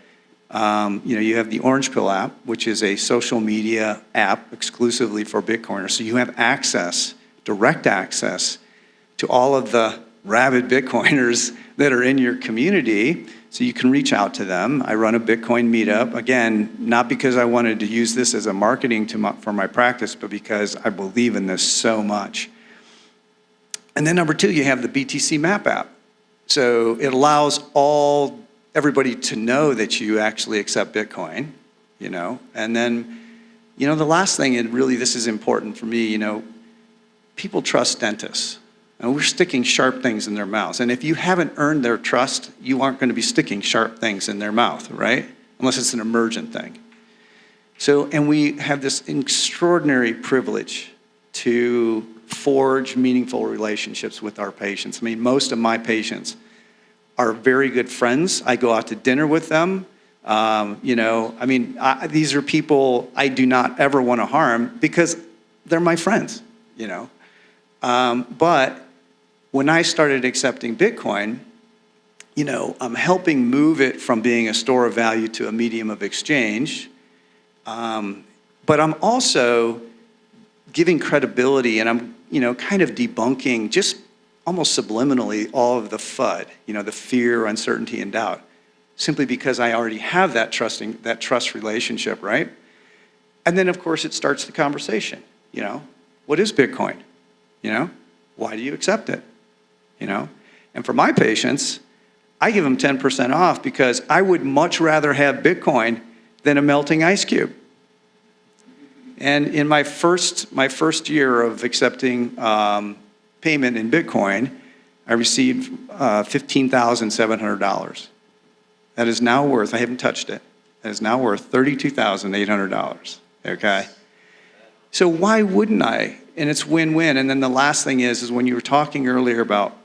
you have the Orange Pill app, which is a social media app exclusively for Bitcoiners. So you have access, direct access to all of the rabid Bitcoiners that are in your community, so you can reach out to them. I run a Bitcoin meetup, again, not because I wanted to use this as a marketing for my practice, but because I believe in this so much. And then number two, you have the BTC Map app. So it allows everybody to know that you actually accept Bitcoin, you know. And then, you know, the last thing, and really this is important for me, you know, people trust dentists. And we're sticking sharp things in their mouths. And if you haven't earned their trust, you aren't going to be sticking sharp things in their mouth, right? Unless it's an emergent thing. So, and we have this extraordinary privilege to forge meaningful relationships with our patients. I mean, most of my patients are very good friends. I go out to dinner with them. You know, I mean, these are people I do not ever want to harm because they're my friends, you know. But when I started accepting Bitcoin, you know, I'm helping move it from being a store of value to a medium of exchange. But I'm also giving credibility, and I'm, you know, kind of debunking just almost subliminally all of the FUD, you know, the fear, uncertainty, and doubt, simply because I already have that trust relationship, right? And then, of course, it starts the conversation, you know. What is Bitcoin? You know, why do you accept it? You know, and for my patients, I give them 10% off because I would much rather have Bitcoin than a melting ice cube. And in my first year of accepting payment in Bitcoin, I received $15,700. That is now worth, I haven't touched it, that is now worth $32,800, okay? So why wouldn't I? And it's win-win. And then the last thing is when you were talking earlier about,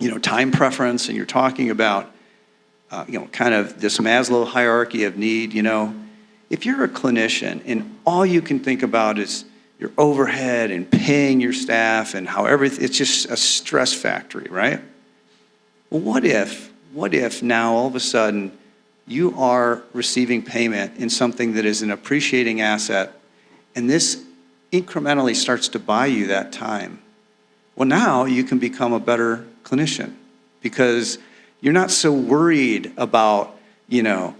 you know, time preference, and you're talking about, you know, kind of this Maslow hierarchy of need, you know, if you're a clinician and all you can think about is your overhead and paying your staff and how everything, it's just a stress factory, right? Well, what if now all of a sudden you are receiving payment in something that is an appreciating asset, and this incrementally starts to buy you that time? Well, now you can become a better clinician because you're not so worried about, you know,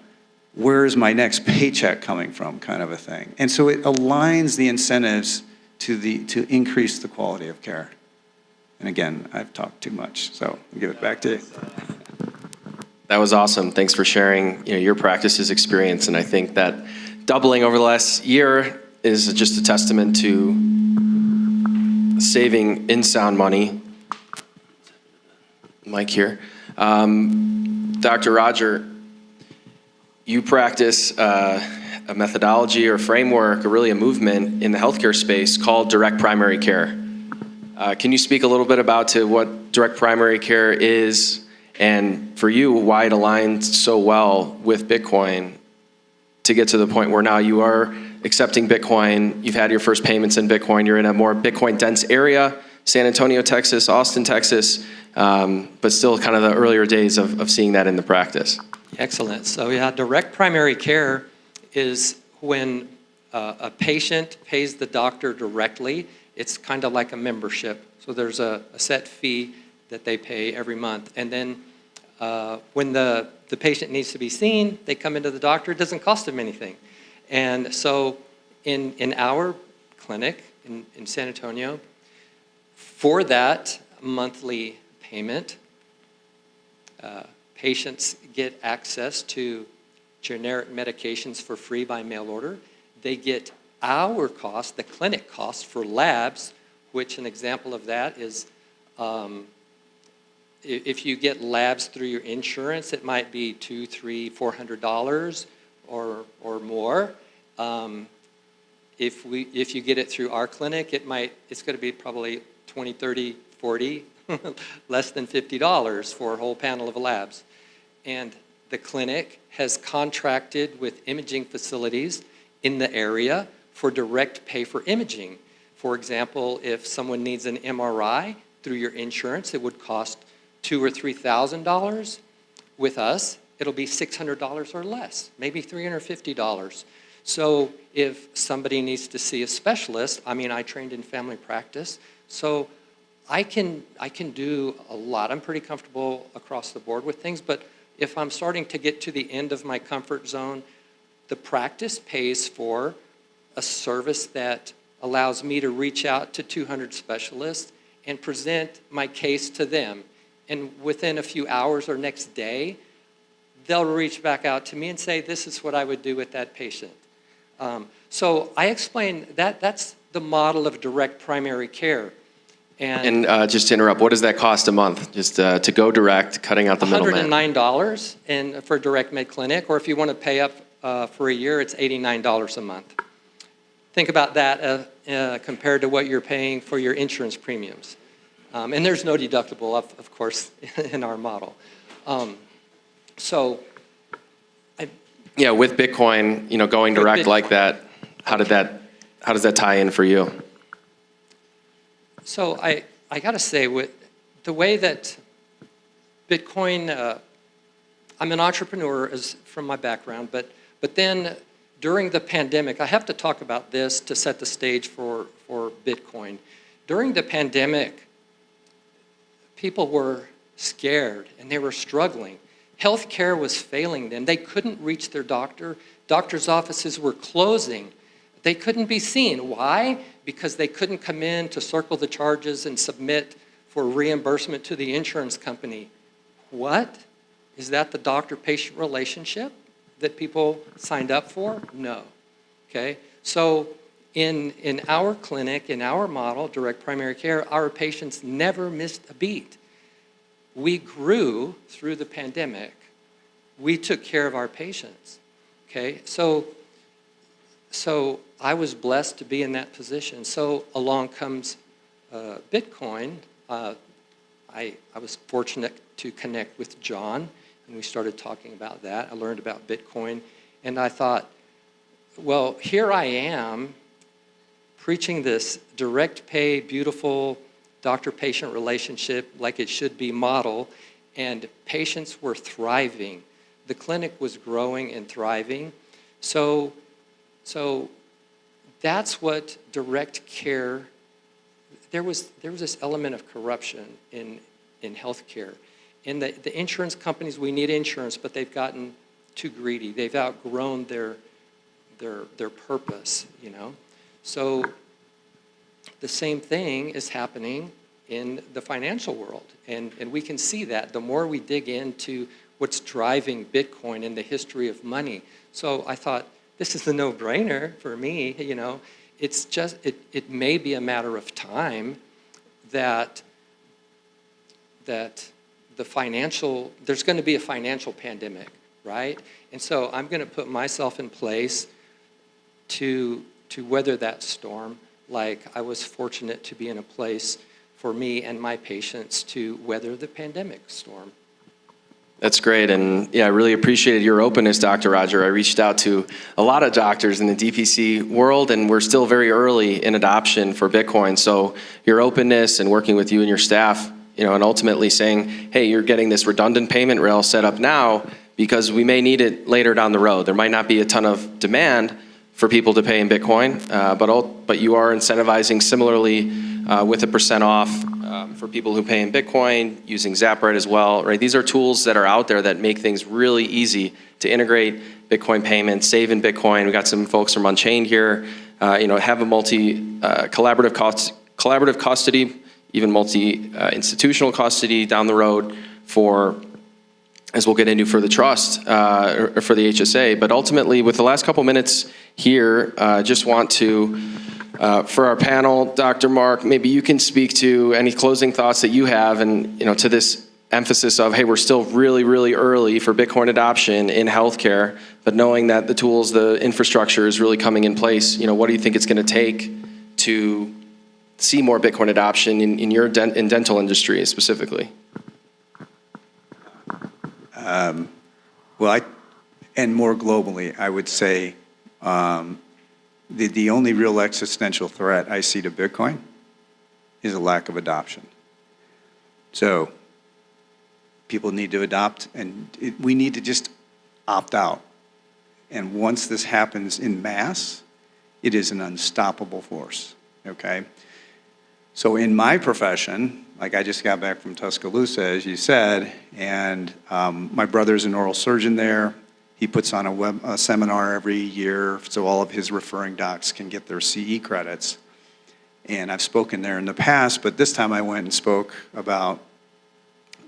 where is my next paycheck coming from, kind of a thing. And so it aligns the incentives to increase the quality of care. And again, I've talked too much, so I'll give it back to you. That was awesome. Thanks for sharing, you know, your practice's experience. And I think that doubling over the last year is just a testament to saving in Sound money. Mike here. Dr. Roger, you practice a methodology or framework, or really a movement in the healthcare space called direct primary care. Can you speak a little bit about what direct primary care is, and for you, why it aligns so well with Bitcoin to get to the point where now you are accepting Bitcoin, you've had your first payments in Bitcoin, you're in a more Bitcoin-dense area, San Antonio, Texas, Austin, Texas, but still kind of the earlier days of seeing that in the practice. Excellent. So yeah, direct primary care is when a patient pays the doctor directly. It's kind of like a membership. So there's a set fee that they pay every month. And then when the patient needs to be seen, they come into the doctor. It doesn't cost them anything. And so in our clinic in San Antonio, for that monthly payment, patients get access to generic medications for free by mail order. They get our cost, the clinic cost for labs, which an example of that is if you get labs through your insurance, it might be $200, $300, $400 or more. If you get it through our clinic, it's going to be probably $20, $30, $40, less than $50 for a whole panel of labs. And the clinic has contracted with imaging facilities in the area for direct pay for imaging. For example, if someone needs an MRI through your insurance, it would cost $2,000 or $3,000. With us, it'll be $600 or less, maybe $350. So if somebody needs to see a specialist, I mean, I trained in family practice, so I can do a lot. I'm pretty comfortable across the board with things, but if I'm starting to get to the end of my comfort zone, the practice pays for a service that allows me to reach out to 200 specialists and present my case to them. And within a few hours or next day, they'll reach back out to me and say, this is what I would do with that patient. So I explain that that's the model of direct primary care. And just to interrupt, what does that cost a month? Just to go direct, cutting out the middleman? $109 and for direct med clinic, or if you want to pay up for a year, it's $89 a month. Think about that compared to what you're paying for your insurance premiums. And there's no deductible, of course, in our model. Yeah, with Bitcoin, going direct like that, how does that tie in for you? So I got to say, with the way that Bitcoin, I'm an entrepreneur from my background, but then during the pandemic, I have to talk about this to set the stage for Bitcoin. During the pandemic, people were scared and they were struggling. Healthcare was failing them. They couldn't reach their doctor. Doctors' offices were closing. They couldn't be seen. Why? Because they couldn't come in to circle the charges and submit for reimbursement to the insurance company. What? Is that the doctor-patient relationship that people signed up for? No. Okay? So in our clinic, in our model, direct primary care, our patients never missed a beat. We grew through the pandemic. We took care of our patients. Okay? So I was blessed to be in that position. So along comes Bitcoin. I was fortunate to connect with John, and we started talking about that. I learned about Bitcoin, and I thought, well, here I am preaching this direct pay, beautiful doctor-patient relationship like it should be model, and patients were thriving. The clinic was growing and thriving. So that's what direct care, there was this element of corruption in healthcare. In the insurance companies, we need insurance, but they've gotten too greedy. They've outgrown their purpose, So the same thing is happening in the financial world. And we can see that the more we dig into what's driving Bitcoin and the history of money. So I thought, this is a no-brainer for me, It's just, it may be a matter of time that there's going to be a financial pandemic, right? And so I'm going to put myself in place to weather that storm, like I was fortunate to be in a place for me and my patients to weather the pandemic storm. That's great, and yeah, I really appreciated your openness, Dr. Roger. I reached out to a lot of doctors in the DPC world, and we're still very early in adoption for Bitcoin. So your openness and working with you and your staff, and ultimately saying, hey, you're getting this redundant payment rail set up now because we may need it later down the road. There might not be a ton of demand for people to pay in Bitcoin, but you are incentivizing similarly with a % off for people who pay in Bitcoin, using ZapRate as well, right? These are tools that are out there that make things really easy to integrate Bitcoin payments, save in Bitcoin. We got some folks from Unchained here, have a collaborative custody, even multi-institutional custody down the road for, as we'll get into, for the trust or for the HSA. But ultimately, with the last couple minutes here, just want to, for our panel, Dr. Mark, maybe you can speak to any closing thoughts that you have, and to this emphasis of, hey, we're still really, really early for Bitcoin adoption in healthcare, but knowing that the tools, the infrastructure is really coming in place. What do you think it's going to take to see more Bitcoin adoption in your dental industry specifically? And more globally, I would say the only real existential threat I see to Bitcoin is a lack of adoption. So people need to adopt, and we need to just opt out. And once this happens in mass, it is an unstoppable force, okay? So in my profession, like I just got back from Tuscaloosa, as you said, and my brother's an oral surgeon there. He puts on a seminar every year so all of his referring docs can get their CE credits. And I've spoken there in the past, but this time I went and spoke about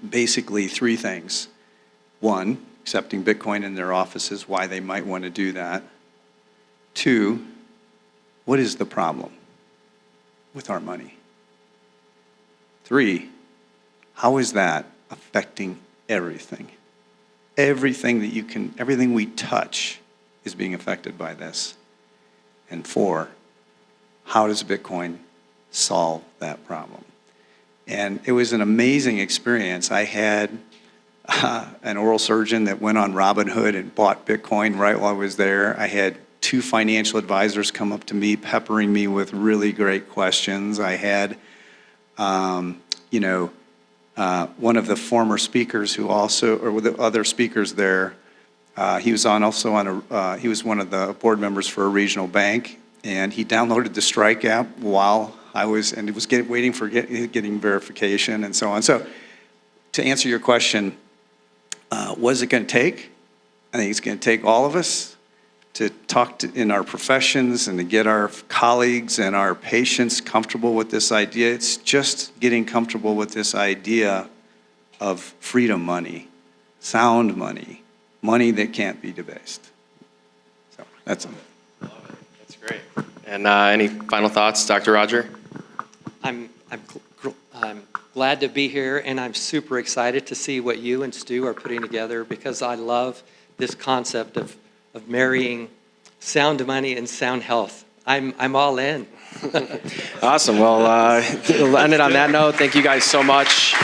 basically three things. One, accepting Bitcoin in their offices, why they might want to do that. Two, what is the problem with our money? Three, how is that affecting everything? Everything that you can, everything we touch is being affected by this. And four, how does Bitcoin solve that problem? And it was an amazing experience. I had an oral surgeon that went on Robinhood and bought Bitcoin right while I was there. I had two financial advisors come up to me, peppering me with really great questions. I had, one of the former speakers who also, or the other speakers there, he was one of the board members for a regional bank, and he downloaded the Strike app while I was, and it was waiting for getting verification and so on. So to answer your question, what is it going to take? I think it's going to take all of us to talk in our professions and to get our colleagues and our patients comfortable with this idea. It's just getting comfortable with this idea of freedom money, sound money, money that can't be debased. So that's it. That's great. And any final thoughts, Dr. Roger? I'm glad to be here, and I'm super excited to see what you and Stu are putting together because I love this concept of marrying sound money and sound health. I'm all in. Awesome. Well, we'll end it on that note. Thank you guys so much.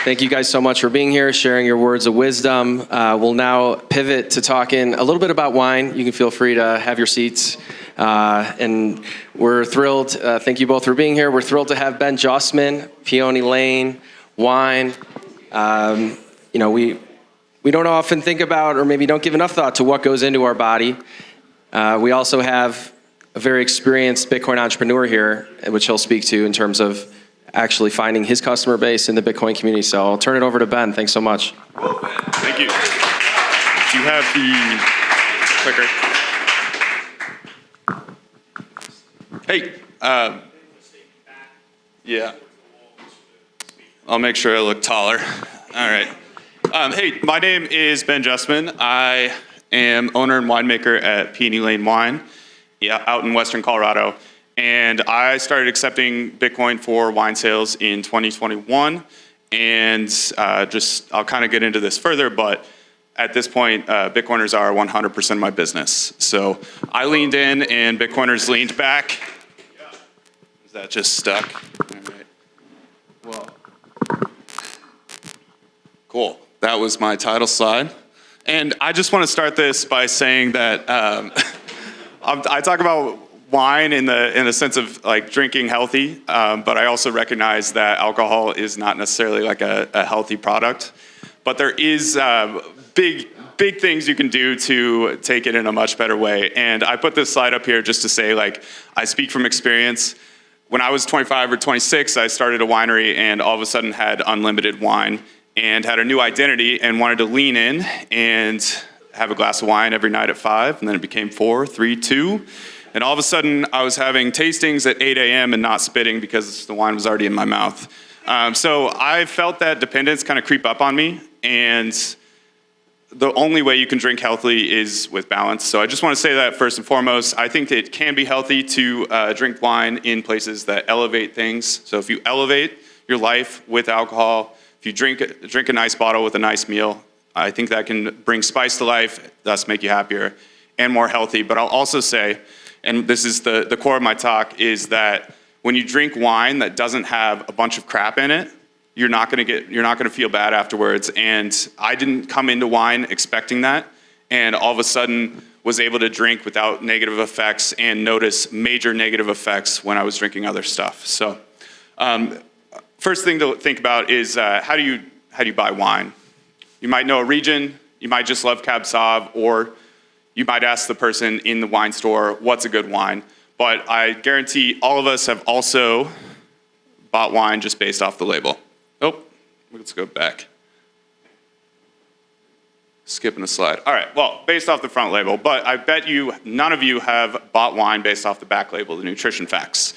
Thank you guys so much for being here, sharing your words of wisdom. We'll now pivot to talking a little bit about wine. You can feel free to have your seats. And we're thrilled. Thank you both for being here. We're thrilled to have Ben Justman, Peony Lane, wine. We don't often think about, or maybe don't give enough thought to what goes into our body. We also have a very experienced Bitcoin entrepreneur here, which he'll speak to in terms of actually finding his customer base in the Bitcoin community. So I'll turn it over to Ben. Thanks so much. Thank you. Do you have the clicker? Hey, yeah. I'll make sure I look taller. All right. Hey, my name is Ben Justman. I am owner and winemaker at Peony Lane Wine, out in Western Colorado. And I started accepting Bitcoin for wine sales in 2021. And I'll kind of get into this further, but at this point, Bitcoiners are 100% of my business. So I leaned in and Bitcoiners leaned back. Is that just stuck? All right. Well, cool. That was my title slide. And I just want to start this by saying that I talk about wine in the sense of like drinking healthy, but I also recognize that alcohol is not necessarily like a healthy product. But there is big things you can do to take it in a much better way. And I put this slide up here just to say, like, I speak from experience. When I was 25 or 26, I started a winery and all of a sudden had unlimited wine and had a new identity and wanted to lean in and have a glass of wine every night at 5, and then it became 4, 3, 2. And all of a sudden, I was having tastings at 8 a.m. and not spitting because the wine was already in my mouth. So I felt that dependence kind of creep up on me, and the only way you can drink healthily is with balance. So I just want to say that first and foremost. I think that it can be healthy to drink wine in places that elevate things. So if you elevate your life with alcohol, if you drink a nice bottle with a nice meal, I think that can bring spice to life, thus make you happier and more healthy. But I'll also say, and this is the core of my talk, is that when you drink wine that doesn't have a bunch of crap in it, you're not going to feel bad afterwards. And I didn't come into wine expecting that, and all of a sudden was able to drink without negative effects and notice major negative effects when I was drinking other stuff. So first thing to think about is how do you buy wine? You might know a region, you might just love Cab Sauv, or you might ask the person in the wine store, what's a good wine? but I guarantee all of us have also bought wine just based off the label. Oh, let's go back. Skipping a slide. All right, well, based off the front label, but I bet you none of you have bought wine based off the back label, the nutrition facts.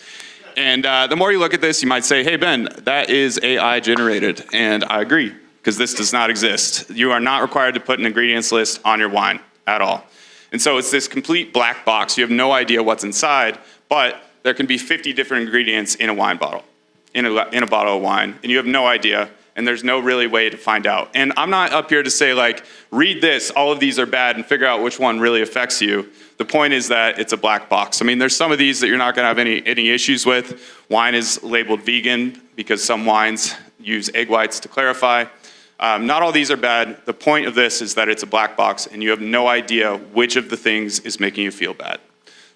And the more you look at this, you might say, hey, Ben, that is AI generated. And I agree, because this does not exist. You are not required to put an ingredients list on your wine at all. And so it's this complete black box. You have no idea what's inside, but there can be 50 different ingredients in a wine bottle, in a bottle of wine, and you have no idea, and there's no really way to find out. And I'm not up here to say, like, read this, all of these are bad, and figure out which one really affects you. The point is that it's a black box. I mean, there's some of these that you're not gonna have any issues with. Wine is labeled vegan because some wines use egg whites to clarify. Not all these are bad. The point of this is that it's a black box, and you have no idea which of the things is making you feel bad.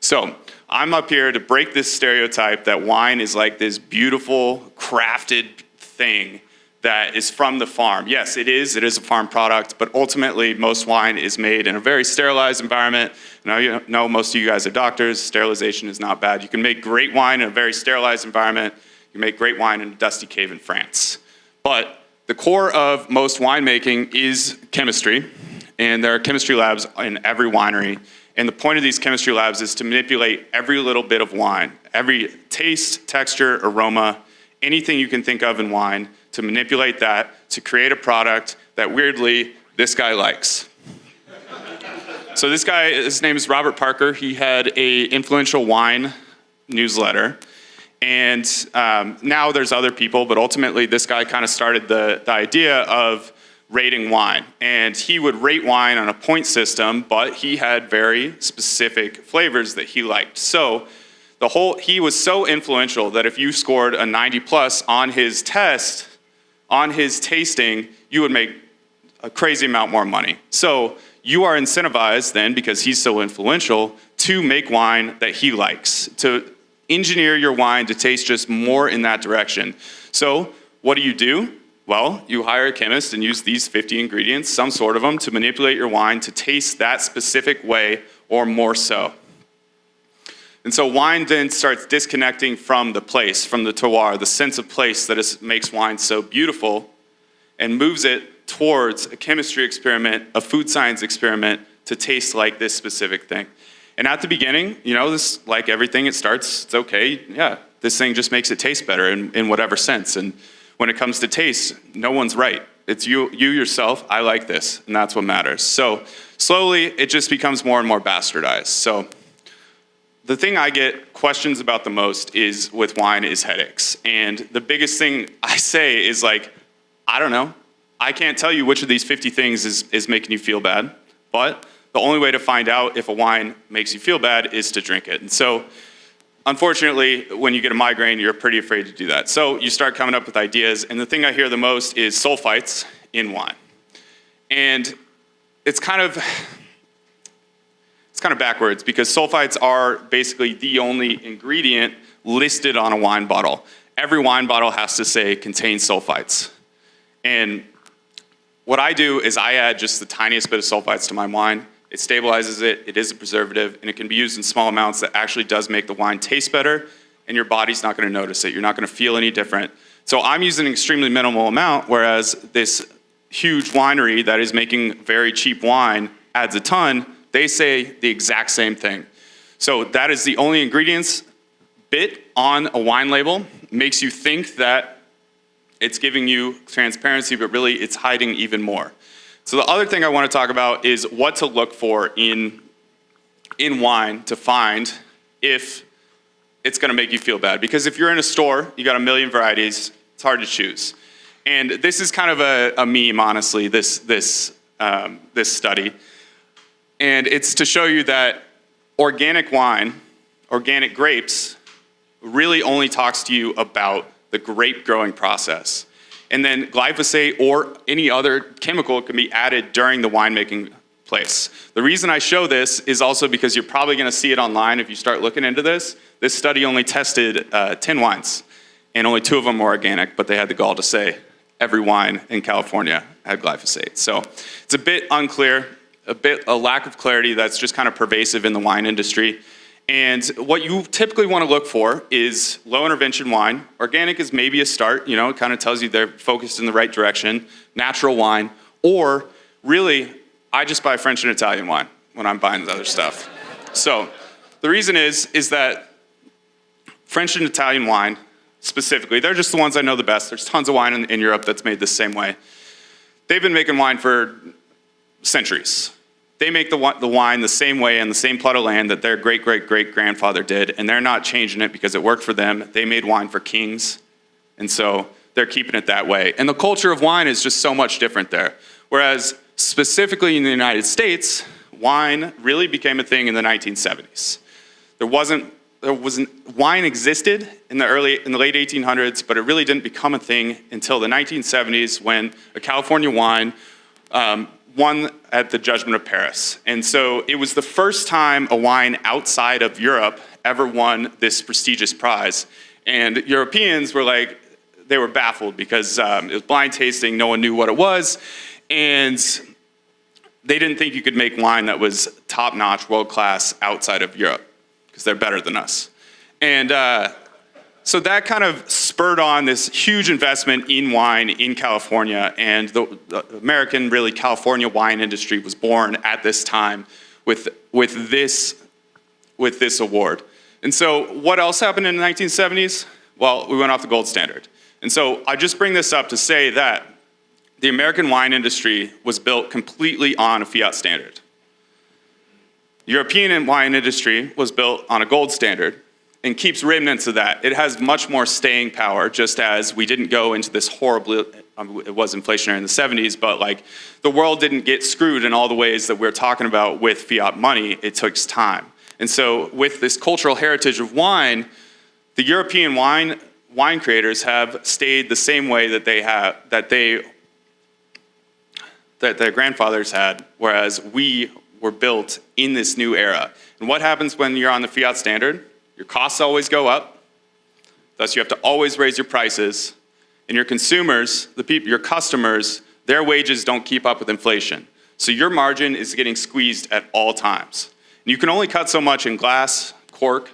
So I'm up here to break this stereotype that wine is like this beautiful, crafted thing that is from the farm. Yes, it is a farm product, but ultimately most wine is made in a very sterilized environment. Now, you know, most of you guys are doctors. Sterilization is not bad. You can make great wine in a very sterilized environment. You can make great wine in a dusty cave in France. But the core of most winemaking is chemistry, and there are chemistry labs in every winery. And the point of these chemistry labs is to manipulate every little bit of wine, every taste, texture, aroma, anything you can think of in wine, to manipulate that to create a product that weirdly this guy likes. So this guy, his name is Robert Parker. He had an influential wine newsletter. And now there's other people, but ultimately this guy kind of started the idea of rating wine. And he would rate wine on a point system, but he had very specific flavors that he liked. So he was so influential that if you scored a 90 plus on his test, on his tasting, you would make a crazy amount more money. So you are incentivized then, because he's so influential, to make wine that he likes, to engineer your wine to taste just more in that direction. So what do? Well, you hire a chemist and use these 50 ingredients, some sort of them, to manipulate your wine to taste that specific way or more so. And so wine then starts disconnecting from the place, from the terroir, the sense of place that makes wine so beautiful, and moves it towards a chemistry experiment, a food science experiment, to taste like this specific thing. And at the beginning, you know, this, like everything, it's okay, yeah, this thing just makes it taste better in whatever sense. And when it comes to taste, no one's right. It's you yourself, I like this, and that's what matters. So slowly, it just becomes more and more bastardized. So the thing I get questions about the most with wine is headaches. And the biggest thing I say is, like, I don't know. I can't tell you which of these 50 things is making you feel bad, but the only way to find out if a wine makes you feel bad is to drink it. And so, unfortunately, when you get a migraine, you're pretty afraid to do that. So you start coming up with ideas, and the thing I hear the most is sulfites in wine. And it's kind of backwards, because sulfites are basically the only ingredient listed on a wine bottle. Every wine bottle has to say contains sulfites. And what I do is I add just the tiniest bit of sulfites to my wine. It stabilizes it, it is a preservative, and it can be used in small amounts that actually does make the wine taste better, and your body's not gonna notice it. You're not gonna feel any different. So I'm using an extremely minimal amount, whereas this huge winery that is making very cheap wine adds a ton. They say the exact same thing. So that is the only ingredients bit on a wine label. Makes you think that it's giving you transparency, but really it's hiding even more. So the other thing I want to talk about is what to look for in wine to find if it's going to make you feel bad. Because if you're in a store, you got a million varieties, it's hard to choose. And this is kind of a meme, honestly, this study. And it's to show you that organic wine, organic grapes, really only talks to you about the grape growing process. And then glyphosate or any other chemical can be added during the winemaking place. The reason I show this is also because you're probably gonna see it online if you start looking into this. This study only tested 10 wines, and only 2 of them were organic, but they had the gall to say every wine in California had glyphosate. So it's a bit unclear, a lack of clarity that's just kind of pervasive in the wine industry. And what you typically want to look for is low intervention wine. Organic is maybe a start, you know, it kind of tells you they're focused in the right direction. Natural wine, or really, I just buy French and Italian wine when I'm buying other stuff. So the reason is that French and Italian wine, specifically, they're just the ones I know the best. There's tons of wine in Europe that's made the same way. They've been making wine for centuries. They make the wine the same way on the same plot of land that their great-great-great-grandfather did, and they're not changing it because it worked for them. They made wine for kings, and so they're keeping it that way. And the culture of wine is just so much different there. Whereas specifically in the United States, wine really became a thing in the 1970s. Wine existed in the late 1800s, but it really didn't become a thing until the 1970s when a California wine won at the Judgment of Paris. And so it was the first time a wine outside of Europe ever won this prestigious prize. And Europeans were like, they were baffled because it was blind tasting, no one knew what it was, and they didn't think you could make wine that was top-notch, world-class outside of Europe, because they're better than us. And so that kind of spurred on this huge investment in wine in California, and the American, really California wine industry was born at this time with this award. And so what else happened in the 1970s? Well, we went off the gold standard. And so I just bring this up to say that the American wine industry was built completely on a fiat standard. European wine industry was built on a gold standard and keeps remnants of that. It has much more staying power, just as we didn't go into this horribly, it was inflationary in the 70s, but like the world didn't get screwed in all the ways that we're talking about with fiat money. It took time. And so with this cultural heritage of wine, the European wine creators have stayed the same way that their grandfathers had, whereas we were built in this new era. And what happens when you're on the fiat standard? Your costs always go up, thus you have to always raise your prices, and your consumers, your customers, their wages don't keep up with inflation. So your margin is getting squeezed at all times. And you can only cut so much in glass, cork,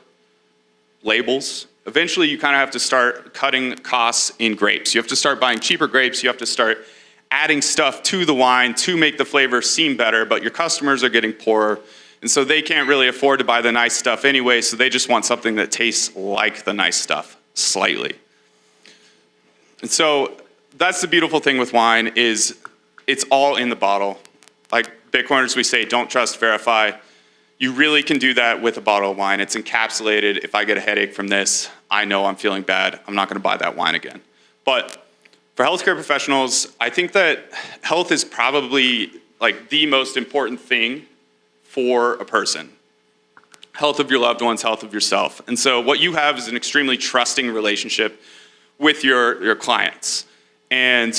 labels. Eventually you kind of have to start cutting costs in grapes. You have to start buying cheaper grapes, you have to start adding stuff to the wine to make the flavor seem better, but your customers are getting poorer, and so they can't really afford to buy the nice stuff anyway, so they just want something that tastes like the nice stuff, slightly. And so that's the beautiful thing with wine is it's all in the bottle. Like Bitcoiners, we say, don't trust, verify. You really can do that with a bottle of wine. It's encapsulated. If I get a headache from this, I know I'm feeling bad. I'm not gonna buy that wine again. But for healthcare professionals, I think that health is probably like the most important thing for a person. Health of your loved ones, health of yourself. And so what you have is an extremely trusting relationship with your clients. And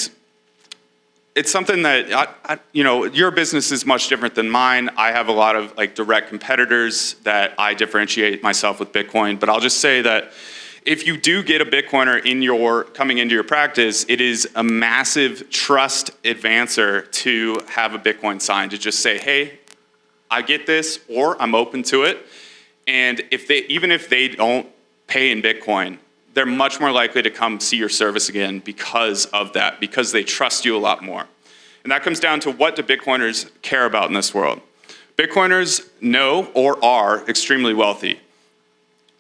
it's something that, your business is much different than mine. I have a lot of like direct competitors that I differentiate myself with Bitcoin, but I'll just say that if you do get a Bitcoiner coming into your practice, it is a massive trust advancer to have a Bitcoin sign, to just say, hey, I get this, or I'm open to it. And even if they don't pay in Bitcoin, they're much more likely to come see your service again because of that, because they trust you a lot more. And that comes down to, what do Bitcoiners care about in this world? Bitcoiners know or are extremely wealthy.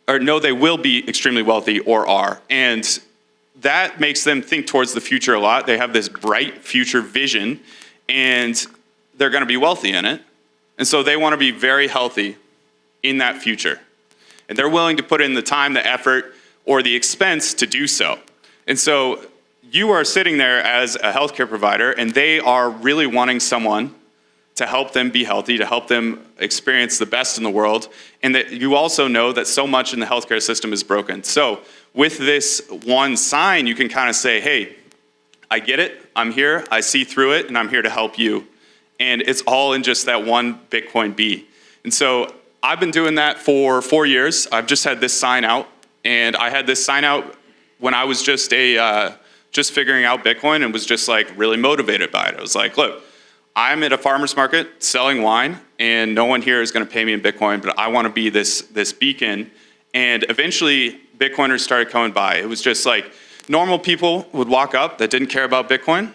Or know they will be extremely wealthy or are. And that makes them think towards the future a lot. They have this bright future vision, and they're gonna be wealthy in it. And so they wanna be very healthy in that future. And they're willing to put in the time, the effort, or the expense to do so. And so you are sitting there as a healthcare provider, and they are really wanting someone to help them be healthy, to help them experience the best in the world, and that you also know that so much in the healthcare system is broken. So with this one sign, you can kind of say, hey, I get it, I'm here, I see through it, and I'm here to help you. And it's all in just that one Bitcoin B. And so I've been doing that for 4 years. I've just had this sign out, and I had this sign out when I was just figuring out Bitcoin and was just like really motivated by it. I was like, look, I'm at a farmer's market selling wine, and no one here is going to pay me in Bitcoin, but I want to be this beacon. And eventually, Bitcoiners started coming by. It was just like normal people would walk up that didn't care about Bitcoin.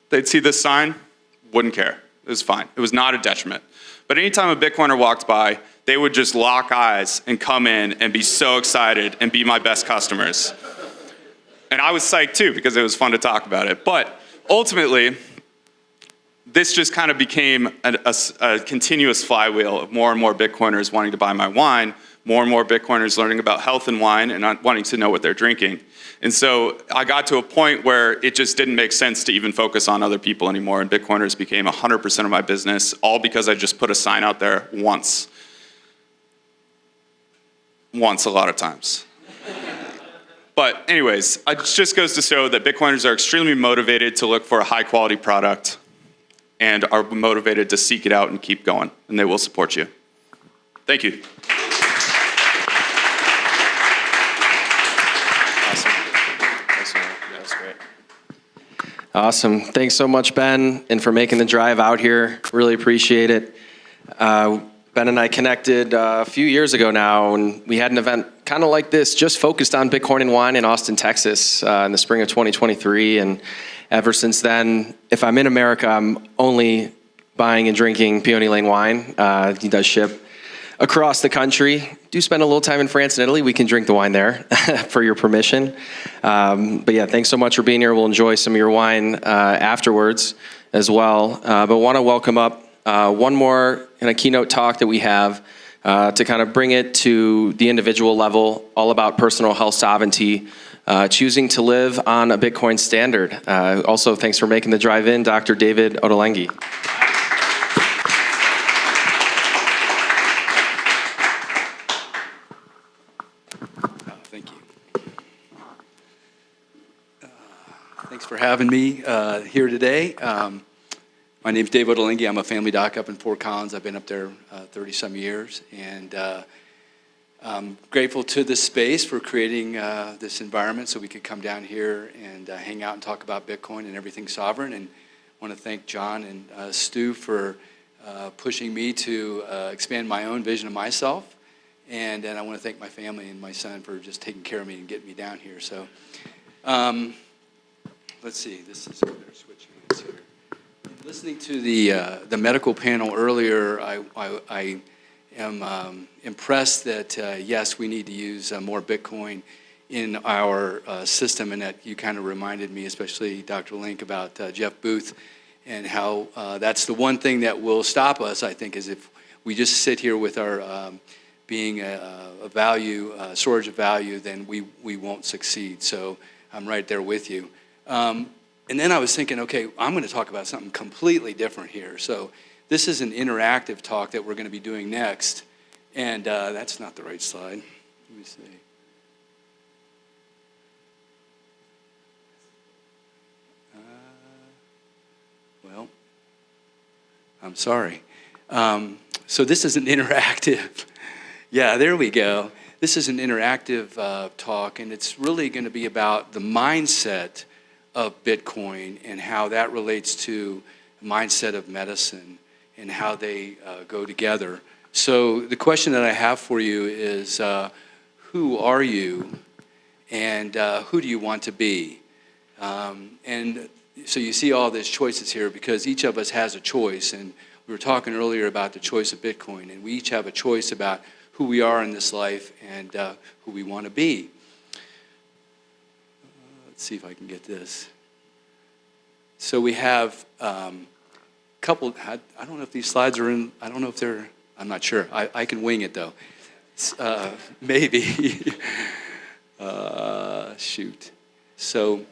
They'd see this sign, wouldn't care. It was fine. It was not a detriment. But anytime a Bitcoiner walked by, they would just lock eyes and come in and be so excited and be my best customers. And I was psyched too, because it was fun to talk about it. But ultimately, this just kind of became a continuous flywheel of more and more Bitcoiners wanting to buy my wine, more and more Bitcoiners learning about health and wine and not wanting to know what they're drinking. And so I got to a point where it just didn't make sense to even focus on other people anymore, and Bitcoiners became 100% of my business, all because I just put a sign out there once. Once a lot of times. But anyways, it just goes to show that Bitcoiners are extremely motivated to look for a high quality product and are motivated to seek it out and keep going, and they will support you. Thank you. Awesome. Thanks so much, Ben, and for making the drive out here. Really appreciate it. Ben and I connected a few years ago now, and we had an event kind of like this, just focused on Bitcoin and wine in Austin, Texas, in the spring of 2023. And ever since then, if I'm in America, I'm only buying and drinking Peony Lane wine. He does ship across the country. Do spend a little time in France and Italy. We can drink the wine there for your permission. But yeah, thanks so much for being here. We'll enjoy some of your wine afterwards as well. But want to welcome up one more kind of keynote talk that we have to kind of bring it to the individual level, all about personal health sovereignty, choosing to live on a Bitcoin standard. Also, thanks for making the drive in, Dr. David Ottolenghi. Thank you. Thanks for having me here today. My name's David Ottolenghi. I'm a family doc up in Fort Collins. I've been up there 30-some years, and I'm grateful to this space for creating this environment so we could come down here and hang out and talk about Bitcoin and everything sovereign. And I want to thank John and Stu for pushing me to expand my own vision of myself. And I want to thank my family and my son for just taking care of me and getting me down here. So let's see. This is going to switch hands here. Listening to the medical panel earlier, I am impressed that, yes, we need to use more Bitcoin in our system, and that you kind of reminded me, especially Dr. Link, about Jeff Booth and how that's the one thing that will stop us, I think, is if we just sit here with our being a value, storage of value, then we won't succeed. So I'm right there with you. And then I was thinking, okay, I'm going to talk about something completely different here. So this is an interactive talk that we're going to be doing next. And that's not the right slide. Let me see. Well, I'm sorry. So this is an interactive. Yeah, there we go. This is an interactive talk, and it's really going to be about the mindset of Bitcoin and how that relates to the mindset of medicine and how they go together. So the question that I have for you is, who are you and who do you want to be? And so you see all these choices here because each of us has a choice. And we were talking earlier about the choice of Bitcoin, and we each have a choice about who we are in this life and who we want to be. Let's see if I can get this. So we have a couple, I don't know if these slides are in, I don't know if they're, I'm not sure. I can wing it though. Maybe. Shoot. So,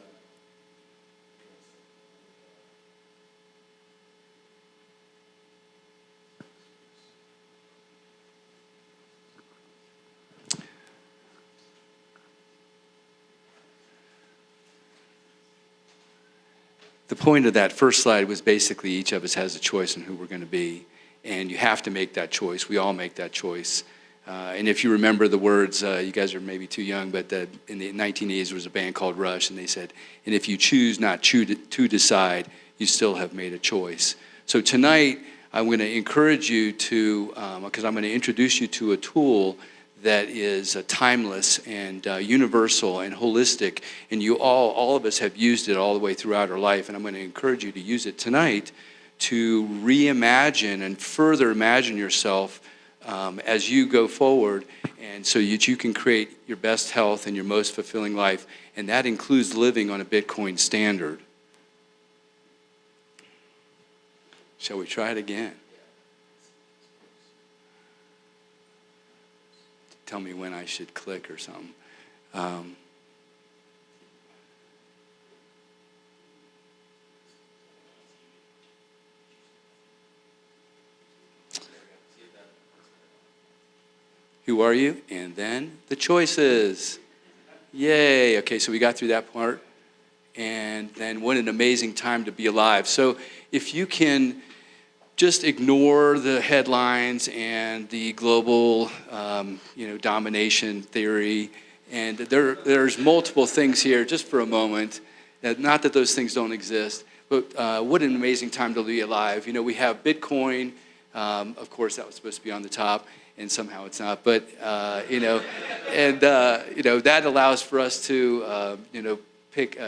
the point of that first slide was basically each of us has a choice in who we're going to be, and you have to make that choice. We all make that choice. And if you remember the words, you guys are maybe too young, but in the 1980s there was a band called Rush, and they said, and if you choose not to decide, you still have made a choice. So tonight, I'm going to encourage you to, because I'm going to introduce you to a tool that is timeless and universal and holistic, and you all of us have used it all the way throughout our life, and I'm going to encourage you to use it tonight to reimagine and further imagine yourself as you go forward, and so that you can create your best health and your most fulfilling life, and that includes living on a Bitcoin standard. Shall we try it again? Tell me when I should click or something. Who are you? And then the choices. Yay. Okay, so we got through that part. And then what an amazing time to be alive. So if you can just ignore the headlines and the global domination theory, and there's multiple things here just for a moment. Not that those things don't exist, but what an amazing time to be alive. You know, we have Bitcoin. Of course, that was supposed to be on the top, and somehow it's not. But that allows for us to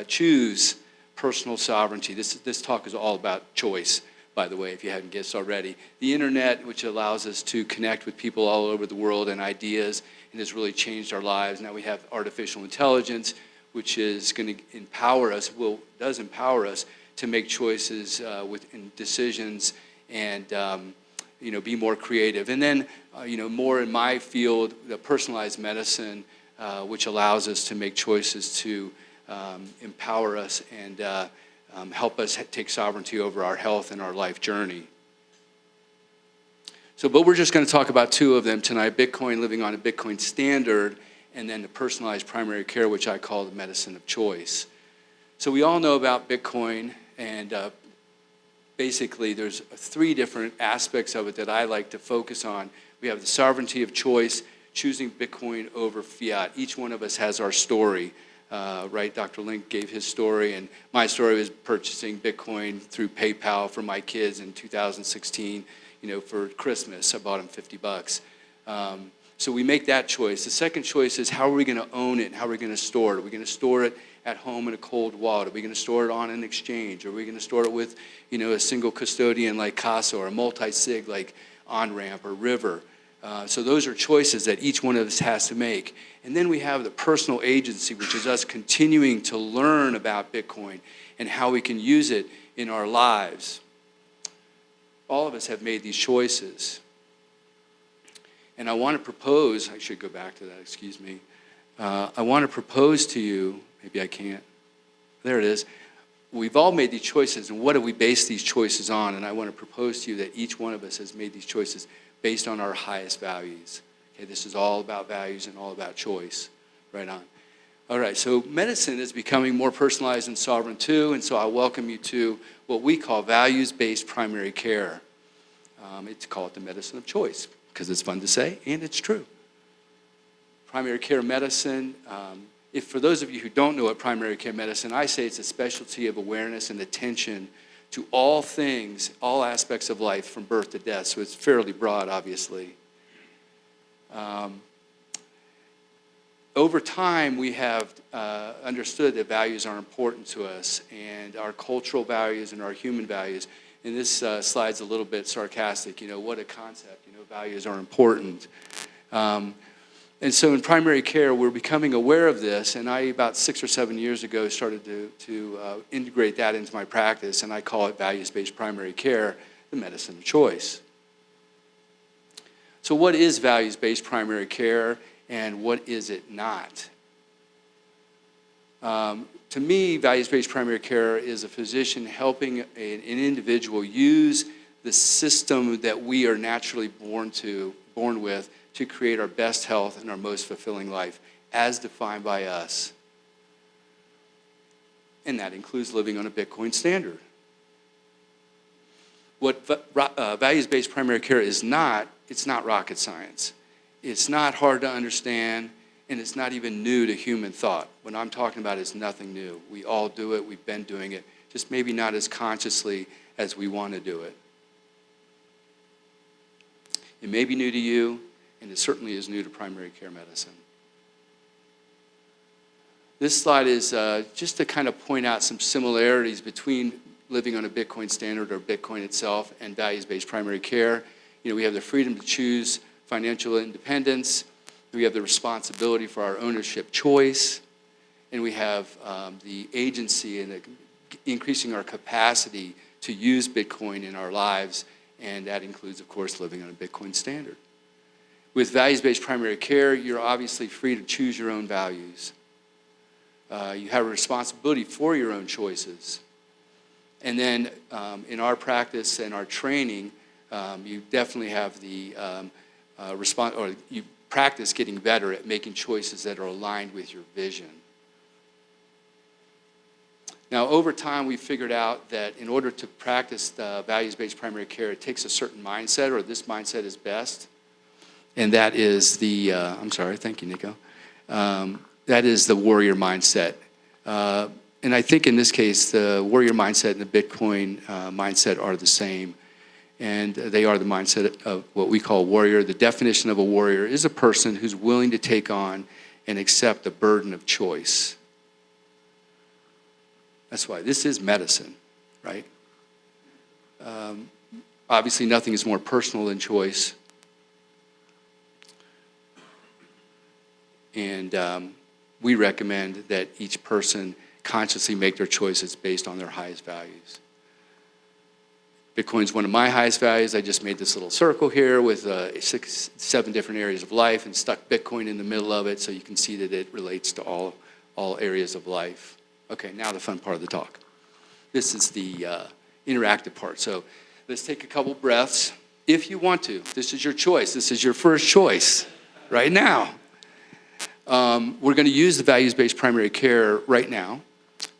choose personal sovereignty. This talk is all about choice, by the way, if you haven't guessed already. The internet, which allows us to connect with people all over the world and ideas, and has really changed our lives. Now we have artificial intelligence, which is going to empower us, does empower us to make choices in decisions and be more creative. And then, more in my field, the personalized medicine, which allows us to make choices to empower us and help us take sovereignty over our health and our life journey. But we're just going to talk about two of them tonight: Bitcoin, living on a Bitcoin standard, and then the personalized primary care, which I call the medicine of choice. So we all know about Bitcoin, and basically there's three different aspects of it that I like to focus on. We have the sovereignty of choice, choosing Bitcoin over fiat. Each one of us has our story. Right, Dr. Link gave his story, and my story was purchasing Bitcoin through PayPal for my kids in 2016. For Christmas, I bought them $50. So we make that choice. The second choice is, how are we going to own it? How are we going to store it? Are we going to store it at home in a cold wallet? Are we going to store it on an exchange? Are we going to store it with, a single custodian like Casa, or a multi-sig like OnRamp or River? So those are choices that each one of us has to make. And then we have the personal agency, which is us continuing to learn about Bitcoin and how we can use it in our lives. All of us have made these choices. And I want to propose, I should go back to that, excuse me. I want to propose to you, maybe I can't. There it is. We've all made these choices, and what do we base these choices on? And I want to propose to you that each one of us has made these choices based on our highest values. Okay, this is all about values and all about choice. Right on. All right, so medicine is becoming more personalized and sovereign too, and so I welcome you to what we call values-based primary care. It's called the medicine of choice because it's fun to say, and it's true. Primary care medicine, if for those of you who don't know what primary care medicine, I say it's a specialty of awareness and attention to all things, all aspects of life from birth to death. So it's fairly broad, obviously. Over time, we have understood that values are important to us, and our cultural values and our human values. And this slide's a little bit sarcastic. What a concept. Values are important. And so in primary care, we're becoming aware of this, and I, about 6 or 7 years ago, started to integrate that into my practice, and I call it values-based primary care, the medicine of choice. So what is values-based primary care, and what is it not? To me, values-based primary care is a physician helping an individual use the system that we are naturally born with to create our best health and our most fulfilling life, as defined by us. And that includes living on a Bitcoin standard. What values-based primary care is not, it's not rocket science. It's not hard to understand, and it's not even new to human thought. What I'm talking about is nothing new. We all do it, we've been doing it, just maybe not as consciously as we want to do it. It may be new to you, and it certainly is new to primary care medicine. This slide is just to kind of point out some similarities between living on a Bitcoin standard or Bitcoin itself and values-based primary care. You know, we have the freedom to choose financial independence. We have the responsibility for our ownership choice. And we have the agency and increasing our capacity to use Bitcoin in our lives. And that includes, of course, living on a Bitcoin standard. With values-based primary care, you're obviously free to choose your own values. You have a responsibility for your own choices. And then in our practice and our training, you definitely have the you practice getting better at making choices that are aligned with your vision. Now, over time, we figured out that in order to practice the values-based primary care, it takes a certain mindset, or this mindset is best. And that is the, I'm sorry, thank you, Nico. That is the warrior mindset. And I think in this case, the warrior mindset and the Bitcoin mindset are the same. And they are the mindset of what we call warrior. The definition of a warrior is a person who's willing to take on and accept the burden of choice. That's why this is medicine, right? Obviously, nothing is more personal than choice. And we recommend that each person consciously make their choices based on their highest values. Bitcoin's one of my highest values. I just made this little circle here with 7 different areas of life and stuck Bitcoin in the middle of it so you can see that it relates to all areas of life. Okay, now the fun part of the talk. This is the interactive part. So let's take a couple breaths. If you want to, this is your choice. This is your first choice right now. We're going to use the values-based primary care right now.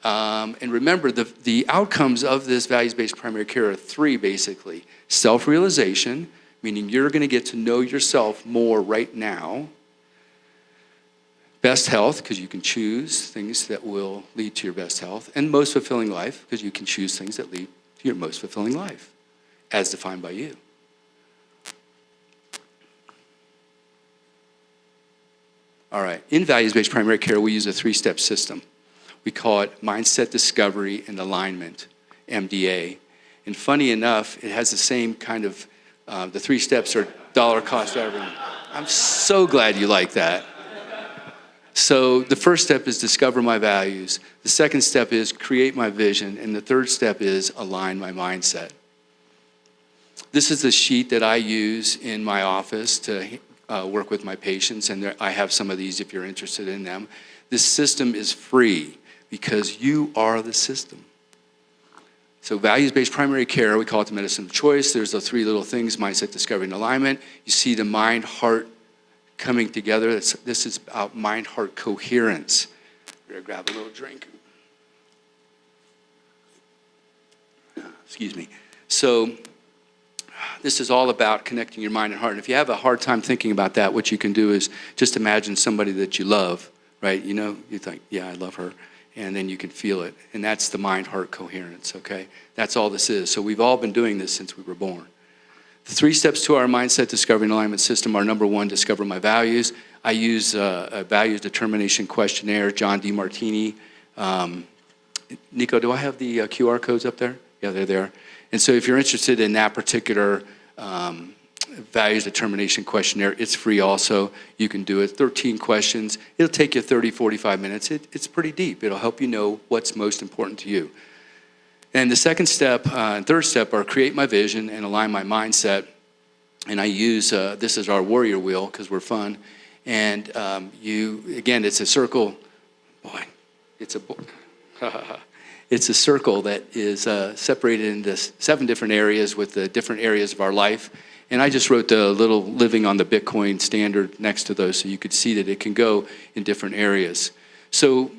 And remember, the outcomes of this values-based primary care are 3, basically. Self-realization, meaning you're going to get to know yourself more right now. Best health, because you can choose things that will lead to your best health. And most fulfilling life, because you can choose things that lead to your most fulfilling life, as defined by you. All right, in values-based primary care, we use a 3-step system. We call it mindset discovery and alignment, MDA. And funny enough, it has the same kind of, the 3 steps are dollar cost averaging. I'm so glad you like that. So the first step is discover my values. The second step is create my vision. And the third step is align my mindset. This is the sheet that I use in my office to work with my patients. And I have some of these if you're interested in them. This system is free because you are the system. So values-based primary care, we call it the medicine of choice. There's the 3 little things, mindset, discovery, and alignment. You see the mind, heart, coming together. This is about mind-heart coherence. Better grab a little drink. Excuse me. So this is all about connecting your mind and heart. And if you have a hard time thinking about that, what you can do is just imagine somebody that you love, right? You know, you think, yeah, I love her. And then you can feel it. And that's the mind-heart coherence, okay? That's all this is. So we've all been doing this since we were born. The 3 steps to our mindset discovery and alignment system are: number 1, discover my values. I use a values determination questionnaire, John DeMartini. Nico, do I have the QR codes up there? Yeah, they're there. And so if you're interested in that particular values determination questionnaire, it's free also. You can do it. 13 questions. It'll take you 30, 45 minutes. It's pretty deep. It'll help you know what's most important to you. And the second step and third step are create my vision and align my mindset. And I use, this is our warrior wheel because we're fun. And again, it's a circle. Boy, it's a circle that is separated into 7 different areas with the different areas of our life. And I just wrote the little living on the Bitcoin standard next to those so you could see that it can go in different areas. So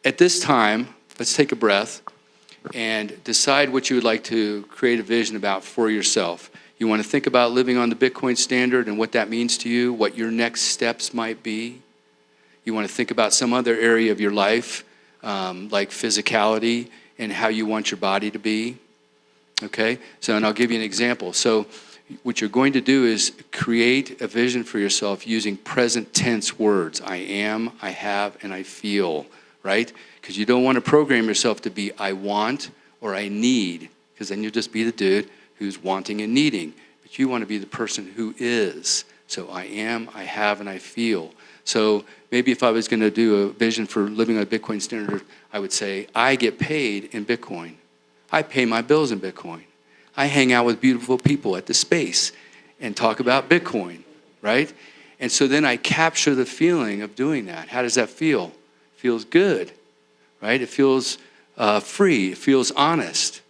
at this time, let's take a breath and decide what you would like to create a vision about for yourself. You want to think about living on the Bitcoin standard and what that means to you, what your next steps might be. You want to think about some other area of your life, like physicality and how you want your body to be. Okay? So, and I'll give you an example. So what you're going to do is create a vision for yourself using present tense words. I am, I have, and I feel, right? Because you don't want to program yourself to be I want or I need, because then you'll just be the dude who's wanting and needing. But you want to be the person who is. So I am, I have, and I feel. So maybe if I was going to do a vision for living on a Bitcoin standard, I would say, I get paid in Bitcoin. I pay my bills in Bitcoin. I hang out with beautiful people at the space and talk about Bitcoin, right? And so then I capture the feeling of doing that. How does that feel? It feels good, right? It feels free. It feels honest,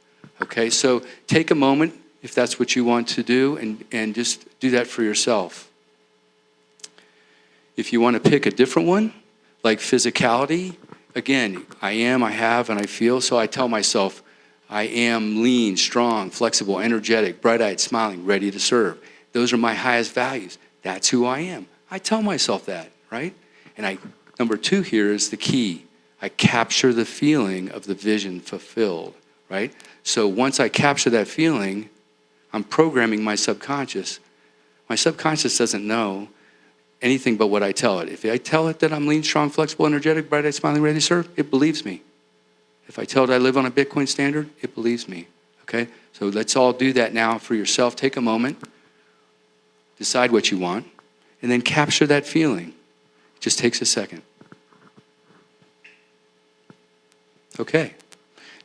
okay? So take a moment, if that's what you want to do, and just do that for yourself. If you want to pick a different one, like physicality, again, I am, I have, and I feel. So I tell myself, I am lean, strong, flexible, energetic, bright-eyed, smiling, ready to serve. Those are my highest values. That's who I am. I tell myself that, right? And number 2 here is the key. I capture the feeling of the vision fulfilled, right? So once I capture that feeling, I'm programming my subconscious. My subconscious doesn't know anything but what I tell it. If I tell it that I'm lean, strong, flexible, energetic, bright-eyed, smiling, ready to serve, it believes me. If I tell it I live on a Bitcoin standard, it believes me, okay? So let's all do that now for yourself. Take a moment, decide what you want, and then capture that feeling. It just takes a second. Okay.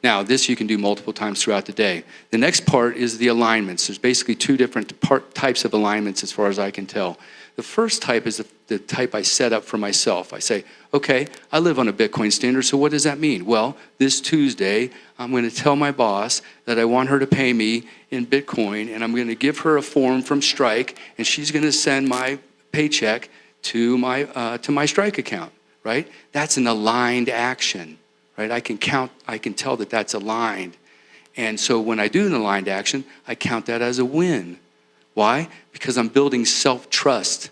Now, this you can do multiple times throughout the day. The next part is the alignments. There's basically 2 different types of alignments as far as I can tell. The first type is the type I set up for myself. I say, okay, I live on a Bitcoin standard, so what does that mean? Well, this Tuesday, I'm going to tell my boss that I want her to pay me in Bitcoin, and I'm going to give her a form from Strike, and she's going to send my paycheck to my Strike account, right? That's an aligned action, right? I can tell that that's aligned. And so when I do an aligned action, I count that as a win. Why? Because I'm building self-trust.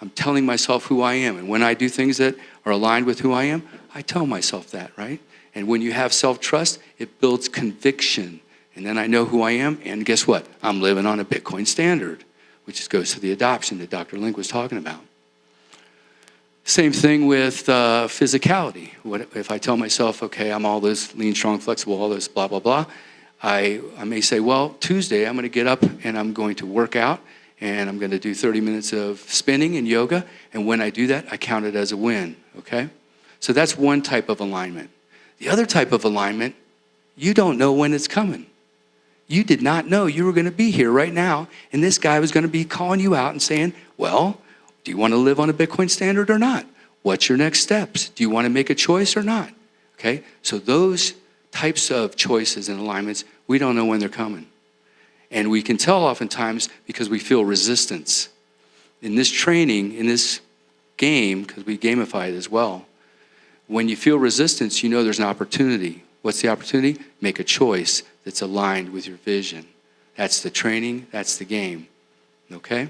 I'm telling myself who I am. And when I do things that are aligned with who I am, I tell myself that, right? And when you have self-trust, it builds conviction. And then I know who I am, and guess what? I'm living on a Bitcoin standard, which goes to the adoption that Dr. Link was talking about. Same thing with physicality. If I tell myself, okay, I'm all this lean, strong, flexible, all this blah, blah, blah, I may say, well, Tuesday I'm going to get up and I'm going to work out and I'm going to do 30 minutes of spinning and yoga. And when I do that, I count it as a win, okay? So that's one type of alignment. The other type of alignment, you don't know when it's coming. You did not know you were going to be here right now, and this guy was going to be calling you out and saying, well, do you want to live on a Bitcoin standard or not? What's your next steps? Do you want to make a choice or not? Okay, so those types of choices and alignments, we don't know when they're coming. And we can tell oftentimes because we feel resistance. In this training, in this game, because we gamify it as well, when you feel resistance, you know there's an opportunity. What's the opportunity? Make a choice that's aligned with your vision. That's the training, that's the game, okay?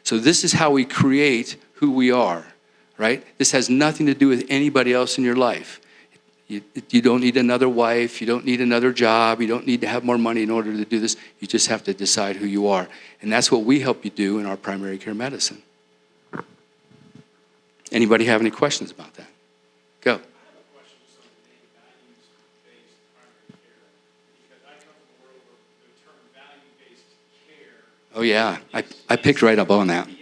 So this is how we create who we are, right? This has nothing to do with anybody else in your life. You don't need another wife, you don't need another job, you don't need to have more money in order to do this. You just have to decide who you are. And that's what we help you do in our primary care medicine. Anybody have any questions about that? Go. Oh yeah, I picked right up on that. Yeah, and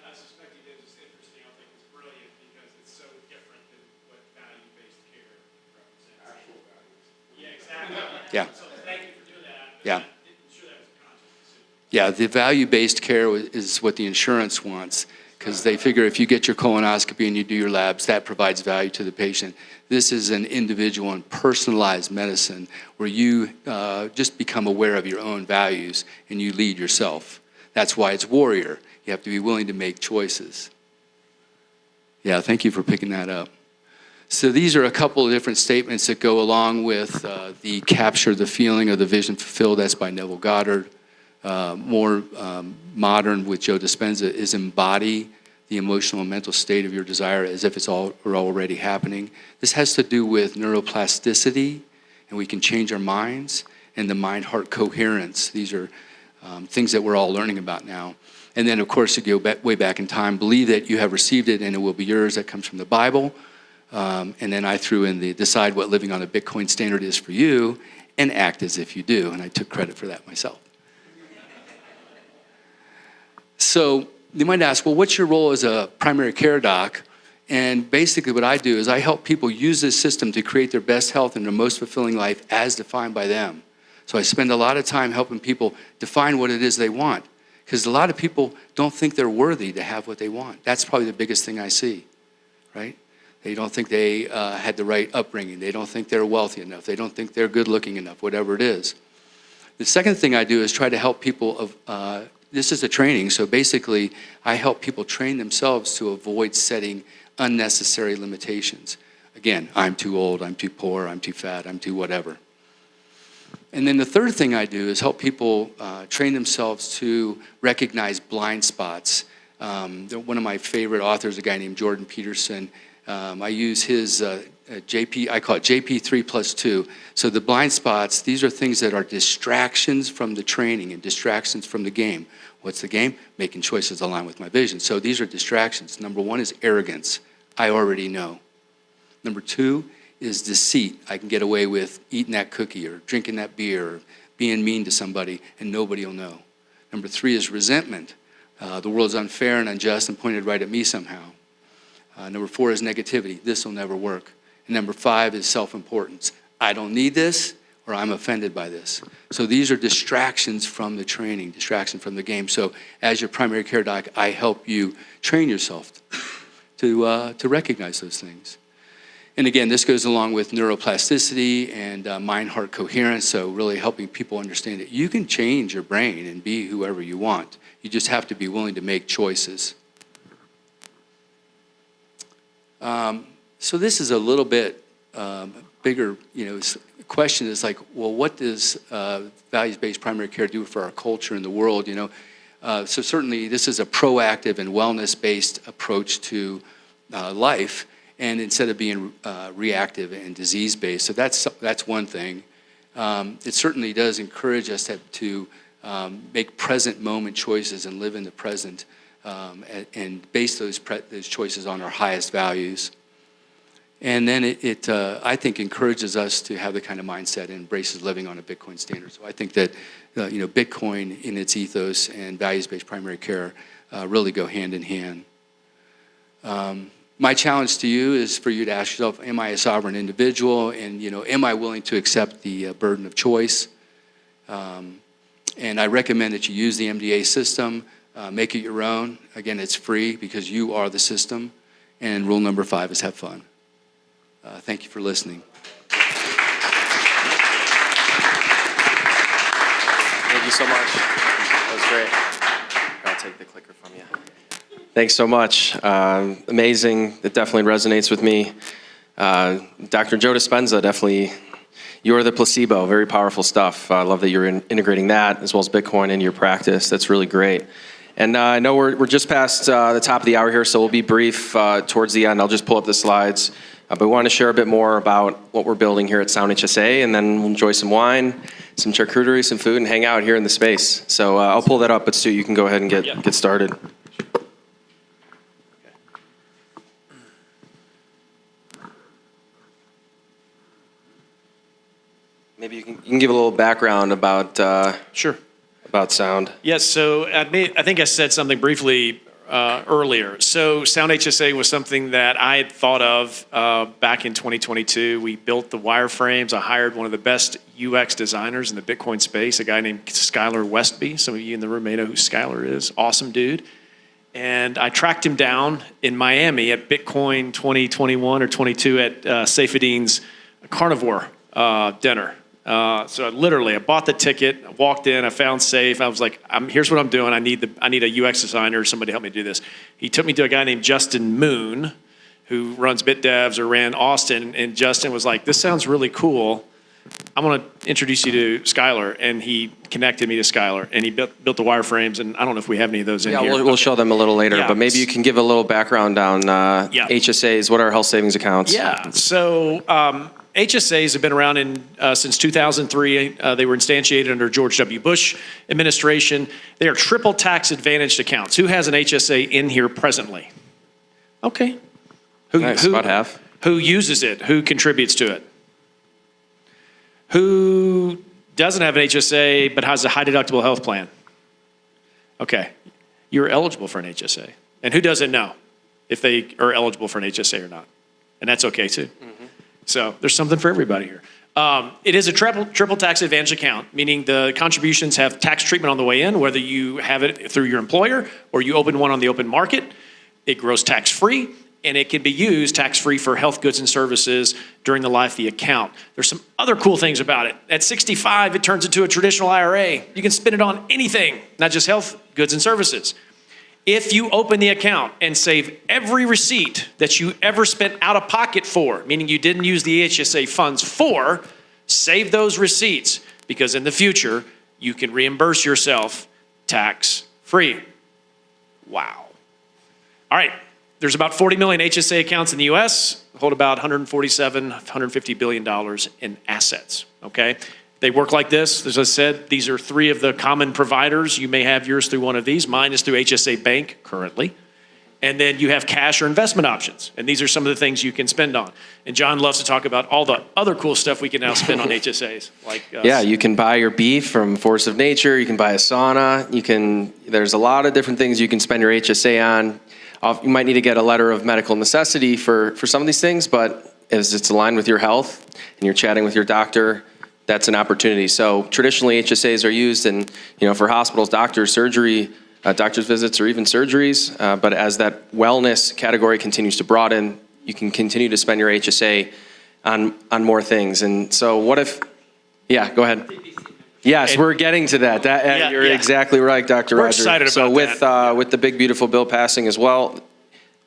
I suspect you did. It's interesting. I think it's brilliant because it's so different than what value-based care represents. Actual values. Yeah, exactly. Yeah. So thank you for doing that. Yeah. I'm sure that was a conscious decision. Yeah, the value-based care is what the insurance wants, because they figure if you get your colonoscopy and you do your labs, that provides value to the patient. This is an individual and personalized medicine where you just become aware of your own values and you lead yourself. That's why it's warrior. You have to be willing to make choices. Yeah, thank you for picking that up. So these are a couple of different statements that go along with the capture the feeling of the vision fulfilled. That's by Neville Goddard. More modern with Joe Dispenza is embody the emotional and mental state of your desire as if it's already happening. This has to do with neuroplasticity, and we can change our minds, and the mind-heart coherence. These are things that we're all learning about now. And then, of course, to go way back in time, believe that you have received it and it will be yours. That comes from the Bible. And then I threw in the decide what living on a Bitcoin standard is for you and act as if you do. And I took credit for that myself. So you might ask, well, what's your role as a primary care doc? And basically what I do is I help people use this system to create their best health and their most fulfilling life as defined by them. So I spend a lot of time helping people define what it is they want. Because a lot of people don't think they're worthy to have what they want. That's probably the biggest thing I see, right? They don't think they had the right upbringing. They don't think they're wealthy enough. They don't think they're good looking enough, whatever it is. The second thing I do is try to help people this is a training, so basically I help people train themselves to avoid setting unnecessary limitations. Again, I'm too old, I'm too poor, I'm too fat, I'm too whatever. And then the third thing I do is help people train themselves to recognize blind spots. One of my favorite authors, a guy named Jordan Peterson, I use his I call it JP 3+2. So the blind spots, these are things that are distractions from the training and distractions from the game. What's the game? Making choices aligned with my vision. So these are distractions. Number one is arrogance. I already know. Number two is deceit. I can get away with eating that cookie or drinking that beer or being mean to somebody and nobody will know. Number three is resentment. The world's unfair and unjust and pointed right at me somehow. Number four is negativity. This will never work. And number five is self-importance. I don't need this or I'm offended by this. So these are distractions from the training, distractions from the game. So as your primary care doc, I help you train yourself to recognize those things. And again, this goes along with neuroplasticity and mind-heart coherence, so really helping people understand that you can change your brain and be whoever you want. You just have to be willing to make choices. So this is a little bit bigger, question is like, well, what does values-based primary care do for our culture and the world, So certainly this is a proactive and wellness-based approach to life, and instead of being reactive and disease-based. So that's one thing. It certainly does encourage us to make present moment choices and live in the present and base those choices on our highest values. And then it I think, encourages us to have the kind of mindset and embraces living on a Bitcoin standard. So I think that Bitcoin in its ethos and values-based primary care really go hand in hand. My challenge to you is for you to ask yourself, am I a sovereign individual? And, am I willing to accept the burden of choice? And I recommend that you use the MDA system, make it your own. Again, it's free because you are the system. And rule number 5 is have fun. Thank you for listening. Thank you so much. That was great. I'll take the clicker from you. Thanks so much. Amazing. It definitely resonates with me. Dr. Joe Dispenza, definitely, you are the placebo. Very powerful stuff. I love that you're integrating that as well as Bitcoin into your practice. That's really great. And I know we're just past the top of the hour here, so we'll be brief towards the end. I'll just pull up the slides. But we want to share a bit more about what we're building here at Sound HSA, and then we'll enjoy some wine, some charcuterie, some food, and hang out here in the space. So I'll pull that up, but Stu, you can go ahead and get started. Maybe you can give a little background about Sure. about Sound. Yes, so I think I said something briefly earlier. So Sound HSA was something that I had thought of back in 2022. We built the wireframes. I hired one of the best UX designers in the Bitcoin space, a guy named Skylar Westby. Some of you in the room may know who Skylar is. Awesome dude. And I tracked him down in Miami at Bitcoin 2021 or 22 at Saifedean's carnivore dinner. So I bought the ticket, I walked in, I found Safe. I was like, here's what I'm doing. I need a UX designer, somebody help me do this. He took me to a guy named Justin Moon, who runs BitDevs or ran Austin. And Justin was like, this sounds really cool. I want to introduce you to Skylar. And he connected me to Skylar. And he built the wireframes. And I don't know if we have any of those in here. Yeah, we'll show them a little later. Yeah. But maybe you can give a little background on HSAs. What are health savings accounts? Yeah. So HSAs have been around since 2003. They were instantiated under George W. Bush administration. They are triple tax advantaged accounts. Who has an HSA in here presently? Okay. Nice, about half. Who uses it? Who contributes to it? Who doesn't have an HSA but has a high deductible health plan? Okay. You're eligible for an HSA. And who doesn't know if they are eligible for an HSA or not? And that's okay too. So there's something for everybody here. It is a triple tax advantage account, meaning the contributions have tax treatment on the way in, whether you have it through your employer or you open one on the open market. It grows tax-free, and it can be used tax-free for health goods and services during the life of the account. There's some other cool things about it. At 65, it turns into a traditional IRA. You can spend it on anything, not just health goods and services. If you open the account and save every receipt that you ever spent out of pocket for, meaning you didn't use the HSA funds for, save those receipts, because in the future, you can reimburse yourself tax-free. Wow. All right, there's about 40 million HSA accounts in the US, hold about $147, $150 billion in assets, okay? They work like this. As I said, these are three of the common providers. You may have yours through one of these. Mine is through HSA Bank currently. And then you have cash or investment options. And these are some of the things you can spend on. And John loves to talk about all the other cool stuff we can now spend on HSAs. Yeah, you can buy your beef from Force of Nature. You can buy a sauna. There's a lot of different things you can spend your HSA on. You might need to get a letter of medical necessity for some of these things, but as it's aligned with your health and you're chatting with your doctor, that's an opportunity. So traditionally, HSAs are used for hospitals, doctors, surgery, doctor's visits, or even surgeries. But as that wellness category continues to broaden, you can continue to spend your HSA on more things. And so what if, yeah, go ahead. Yes, we're getting to that. You're exactly right, Dr. We're Roger. excited about that. With the big, beautiful bill passing as well,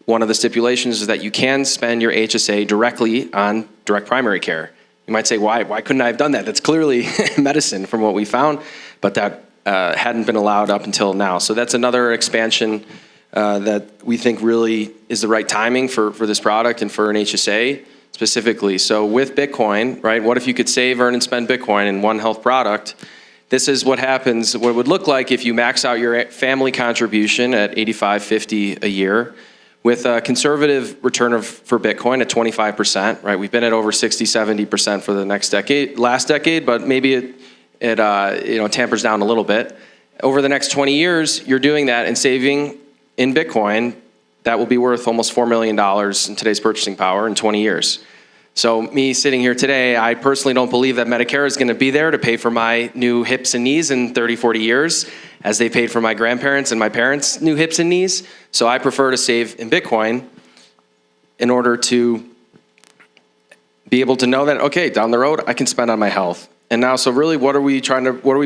one of the stipulations is that you can spend your HSA directly on direct primary care. You might say, why couldn't I have done that? That's clearly medicine from what we found, but that hadn't been allowed up until now. So that's another expansion that we think really is the right timing for this product and for an HSA specifically. So with Bitcoin, right, what if you could save, earn, and spend Bitcoin in one health product? This is what happens, what it would look like if you max out your family contribution at $85.50 a year, with a conservative return for Bitcoin at 25%, right? We've been at over 60, 70% for the last decade, but maybe it tampers down a little bit. Over the next 20 years, you're doing that and saving in Bitcoin, that will be worth almost $4 million in today's purchasing power in 20 years. So me sitting here today, I personally don't believe that Medicare is going to be there to pay for my new hips and knees in 30, 40 years, as they paid for my grandparents and my parents' new hips and knees. So I prefer to save in Bitcoin in order to be able to know that, okay, down the road, I can spend on my health. And now, so really, what are we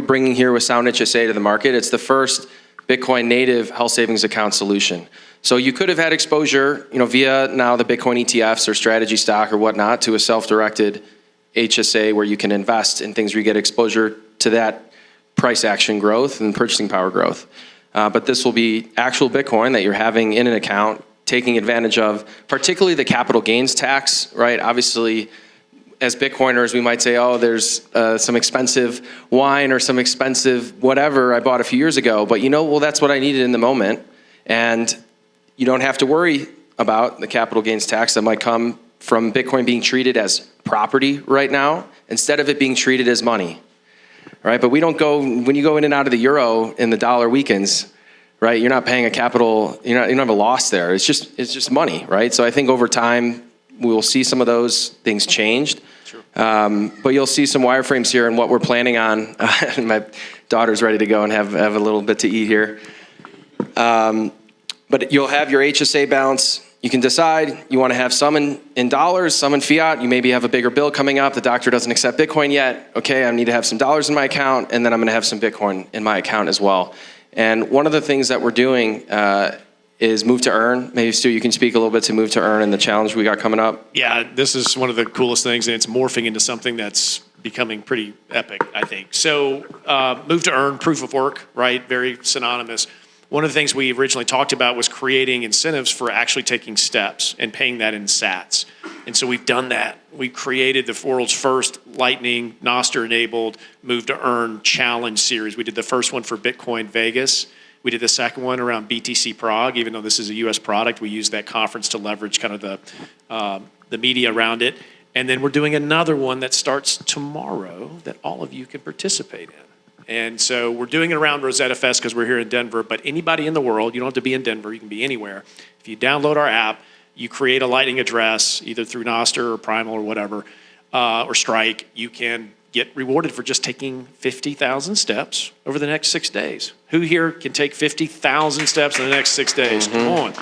bringing here with Sound HSA to the market? It's the first Bitcoin native health savings account solution. So you could have had exposure, via now the Bitcoin ETFs or strategy stock or whatnot to a self-directed HSA where you can invest in things where you get exposure to that price action growth and purchasing power growth. But this will be actual Bitcoin that you're having in an account, taking advantage of, particularly the capital gains tax, right? Obviously, as Bitcoiners, we might say, oh, there's some expensive wine or some expensive whatever I bought a few years ago, but well, that's what I needed in the moment. And you don't have to worry about the capital gains tax that might come from Bitcoin being treated as property right now, instead of it being treated as money, right? But when you go in and out of the euro and the dollar weakens, right, you're not paying a capital, you don't have a loss there. It's just money, right? So I think over time, we'll see some of those things changed. But you'll see some wireframes here and what we're planning on. My daughter's ready to go and have a little bit to eat here. But you'll have your HSA balance. You can decide you want to have some in dollars, some in fiat. You maybe have a bigger bill coming up. The doctor doesn't accept Bitcoin yet. Okay, I need to have some dollars in my account, and then I'm going to have some Bitcoin in my account as well. And one of the things that we're doing is Move to Earn. Maybe, Stu, you can speak a little bit to Move to Earn and the challenge we got coming up. Yeah, this is one of the coolest things, and it's morphing into something that's becoming pretty epic, I think. So Move to Earn, proof of work, right? Very synonymous. One of the things we originally talked about was creating incentives for actually taking steps and paying that in sats. And so we've done that. We created the world's first Lightning Nostr-enabled Move to Earn Challenge series. We did the first one for Bitcoin Vegas. We did the second one around BTC Prague. Even though this is a U.S. product, we used that conference to leverage kind of the media around it. And then we're doing another one that starts tomorrow that all of you can participate in. And so we're doing it around Rosetta Fest because we're here in Denver, but anybody in the world, you don't have to be in Denver, you can be anywhere. If you download our app, you create a Lightning address, either through Nostr or Primal or whatever, or Strike, you can get rewarded for just taking 50,000 steps over the next 6 days. Who here can take 50,000 steps in the next 6 days? Come on.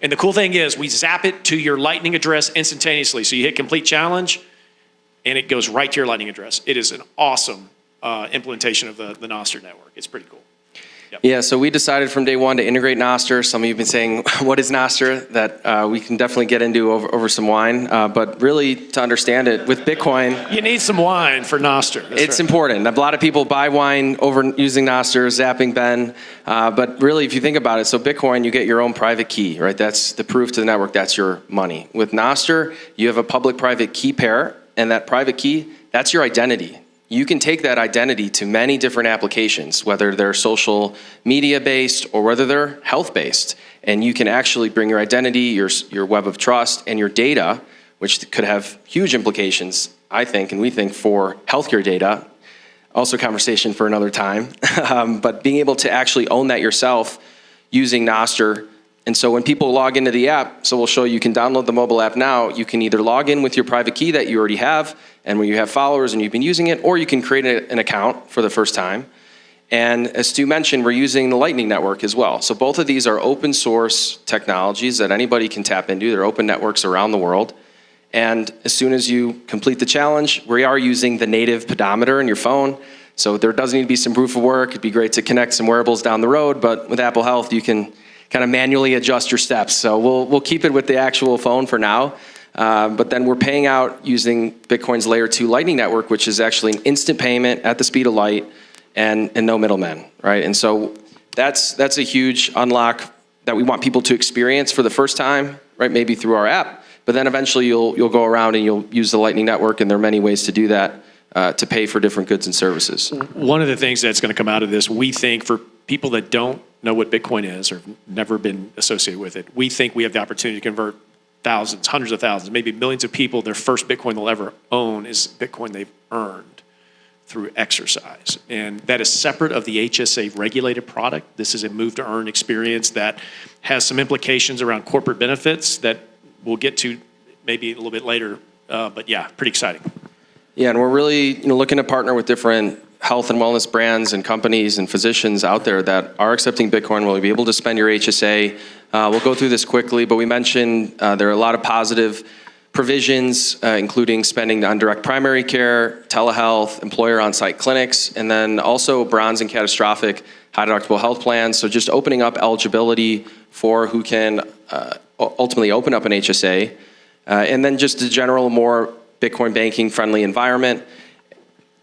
And the cool thing is we zap it to your Lightning address instantaneously. So you hit complete challenge and it goes right to your Lightning address. It is an awesome implementation of the Nostr network. It's pretty cool. Yep. Yeah, so we decided from day one to integrate Nostr. Some of you have been saying, what is Nostr? That we can definitely get into over some wine. But really, to understand it, with Bitcoin, You need some wine for Nostr. That's it's right. important. A lot of people buy wine over using Nostr, zapping Ben. But really, if you think about it, so Bitcoin, you get your own private key, right? That's the proof to the network. That's your money. With Nostr, you have a public-private key pair, and that private key, that's your identity. You can take that identity to many different applications, whether they're social media based or whether they're health based. And you can actually bring your identity, your web of trust, and your data, which could have huge implications, I think, and we think, for healthcare data. Also, conversation for another time. But being able to actually own that yourself using Nostr. And so when people log into the app, so we'll show you can download the mobile app now, you can either log in with your private key that you already have and where you have followers and you've been using it, or you can create an account for the first time. And as Stu mentioned, we're using the Lightning Network as well. So both of these are open source technologies that anybody can tap into. They're open networks around the world. And as soon as you complete the challenge, we are using the native pedometer in your phone. So there does need to be some proof of work. It'd be great to connect some wearables down the road, but with Apple Health, you can kind of manually adjust your steps. So we'll keep it with the actual phone for now. But then we're paying out using Bitcoin's Layer 2 Lightning Network, which is actually an instant payment at the speed of light and no middlemen, right? And so that's a huge unlock that we want people to experience for the first time, right? Maybe through our app, but then eventually you'll go around and you'll use the Lightning Network, and there are many ways to do that to pay for different goods and services. One of the things that's going to come out of this, we think, for people that don't know what Bitcoin is or have never been associated with it, we think we have the opportunity to convert thousands, hundreds of thousands, maybe millions of people. Their first Bitcoin they'll ever own is Bitcoin they've earned through exercise. And that is separate of the HSA regulated product. This is a move to earn experience that has some implications around corporate benefits that we'll get to maybe a little bit later. But yeah, pretty exciting. Yeah, and we're really looking to partner with different health and wellness brands and companies and physicians out there that are accepting Bitcoin. Will be able to spend your HSA. We'll go through this quickly, but we mentioned there are a lot of positive provisions, including spending on direct primary care, telehealth, employer on-site clinics, and then also bronze and catastrophic high deductible health plans. So just opening up eligibility for who can ultimately open up an HSA, and then just a general more Bitcoin banking friendly environment.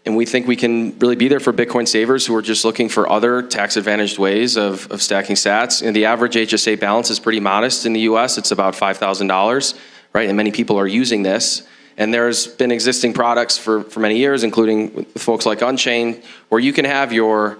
And we think we can really be there for Bitcoin savers who are just looking for other tax-advantaged ways of stacking sats. And the average HSA balance is pretty modest in the US. It's about $5,000, right? And many people are using this. And there's been existing products for many years, including with folks like Unchained, where you can have your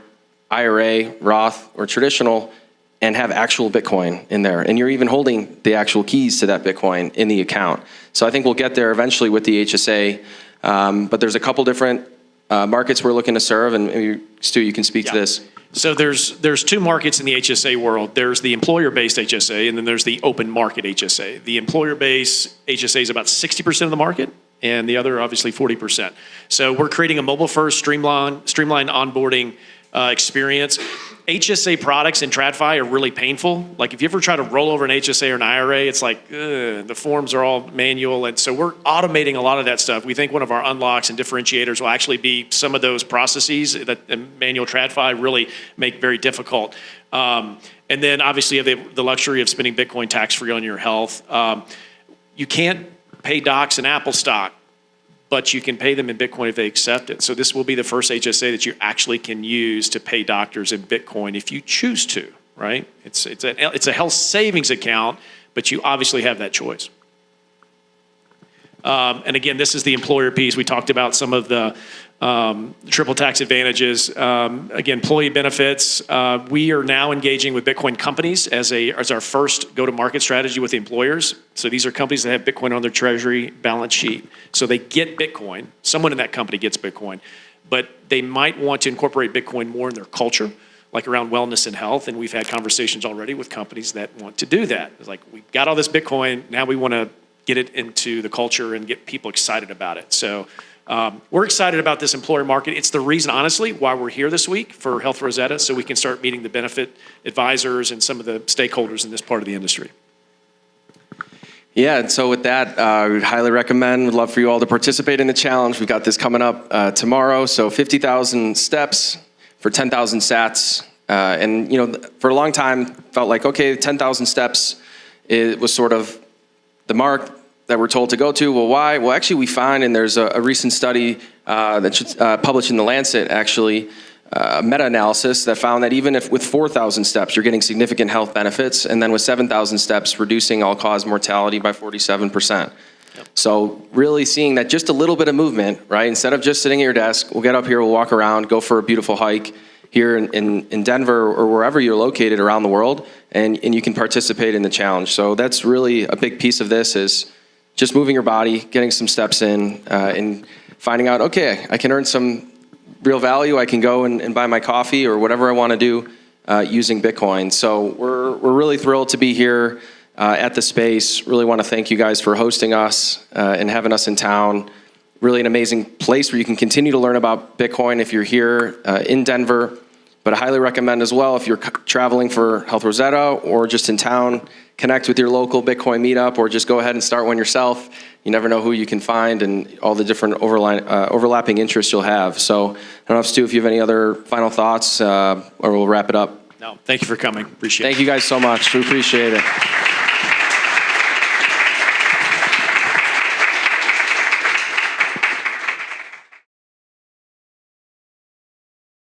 IRA, Roth, or traditional and have actual Bitcoin in there. And you're even holding the actual keys to that Bitcoin in the account. So I think we'll get there eventually with the HSA. But there's a couple different markets we're looking to serve, and maybe, Stu, you can speak to this. So there's two markets in the HSA world. There's the employer-based HSA, and then there's the open market HSA. The employer-based HSA is about 60% of the market, and the other, obviously, 40%. So we're creating a mobile-first, streamlined onboarding experience. HSA products in TradFi are really painful. Like if you ever try to roll over an HSA or an IRA, it's like, the forms are all manual. And so we're automating a lot of that stuff. We think one of our unlocks and differentiators will actually be some of those processes that manual TradFi really make very difficult. And then obviously you have the luxury of spending Bitcoin tax-free on your health. You can't pay docs in Apple stock, but you can pay them in Bitcoin if they accept it. So this will be the first HSA that you actually can use to pay doctors in Bitcoin if you choose to, right? It's a health savings account, but you obviously have that choice. And again, this is the employer piece. We talked about some of the triple tax advantages. Again, employee benefits. We are now engaging with Bitcoin companies as our first go-to-market strategy with the employers. So these are companies that have Bitcoin on their treasury balance sheet. So they get Bitcoin. Someone in that company gets Bitcoin. But they might want to incorporate Bitcoin more in their culture, like around wellness and health. And we've had conversations already with companies that want to do that. It's like, we've got all this Bitcoin, now we want to get it into the culture and get people excited about it. So we're excited about this employer market. It's the reason, honestly, why we're here this week for Health Rosetta, so we can start meeting the benefit advisors and some of the stakeholders in this part of the industry. Yeah, and so with that, we would highly recommend, would love for you all to participate in the challenge. We've got this coming up tomorrow, so 50,000 steps for 10,000 sats. And for a long time, felt like, okay, 10,000 steps was sort of the mark that we're told to go to. Well, why? Well, actually, we find, and there's a recent study that's published in The Lancet, actually, meta-analysis that found that even if with 4,000 steps, you're getting significant health benefits, and then with 7,000 steps, reducing all-cause mortality by 47%. Yep. So really seeing that just a little bit of movement, right? Instead of just sitting at your desk, we'll get up here, we'll walk around, go for a beautiful hike here in Denver or wherever you're located around the world, and you can participate in the challenge. So that's really a big piece of this, is just moving your body, getting some steps in, and finding out, okay, I can earn some real value. I can go and buy my coffee or whatever I want to do using Bitcoin. So we're really thrilled to be here at the space. Really want to thank you guys for hosting us and having us in town. Really an amazing place where you can continue to learn about Bitcoin if you're here in Denver. But I highly recommend as well, if you're traveling for Health Rosetta or just in town, connect with your local Bitcoin meetup, or just go ahead and start one yourself. You never know who you can find and all the different overlapping interests you'll have. So I don't know, Stu, if you have any other final thoughts, or we'll wrap it up. No, thank you for coming. Appreciate it. Thank you guys so much. We appreciate it.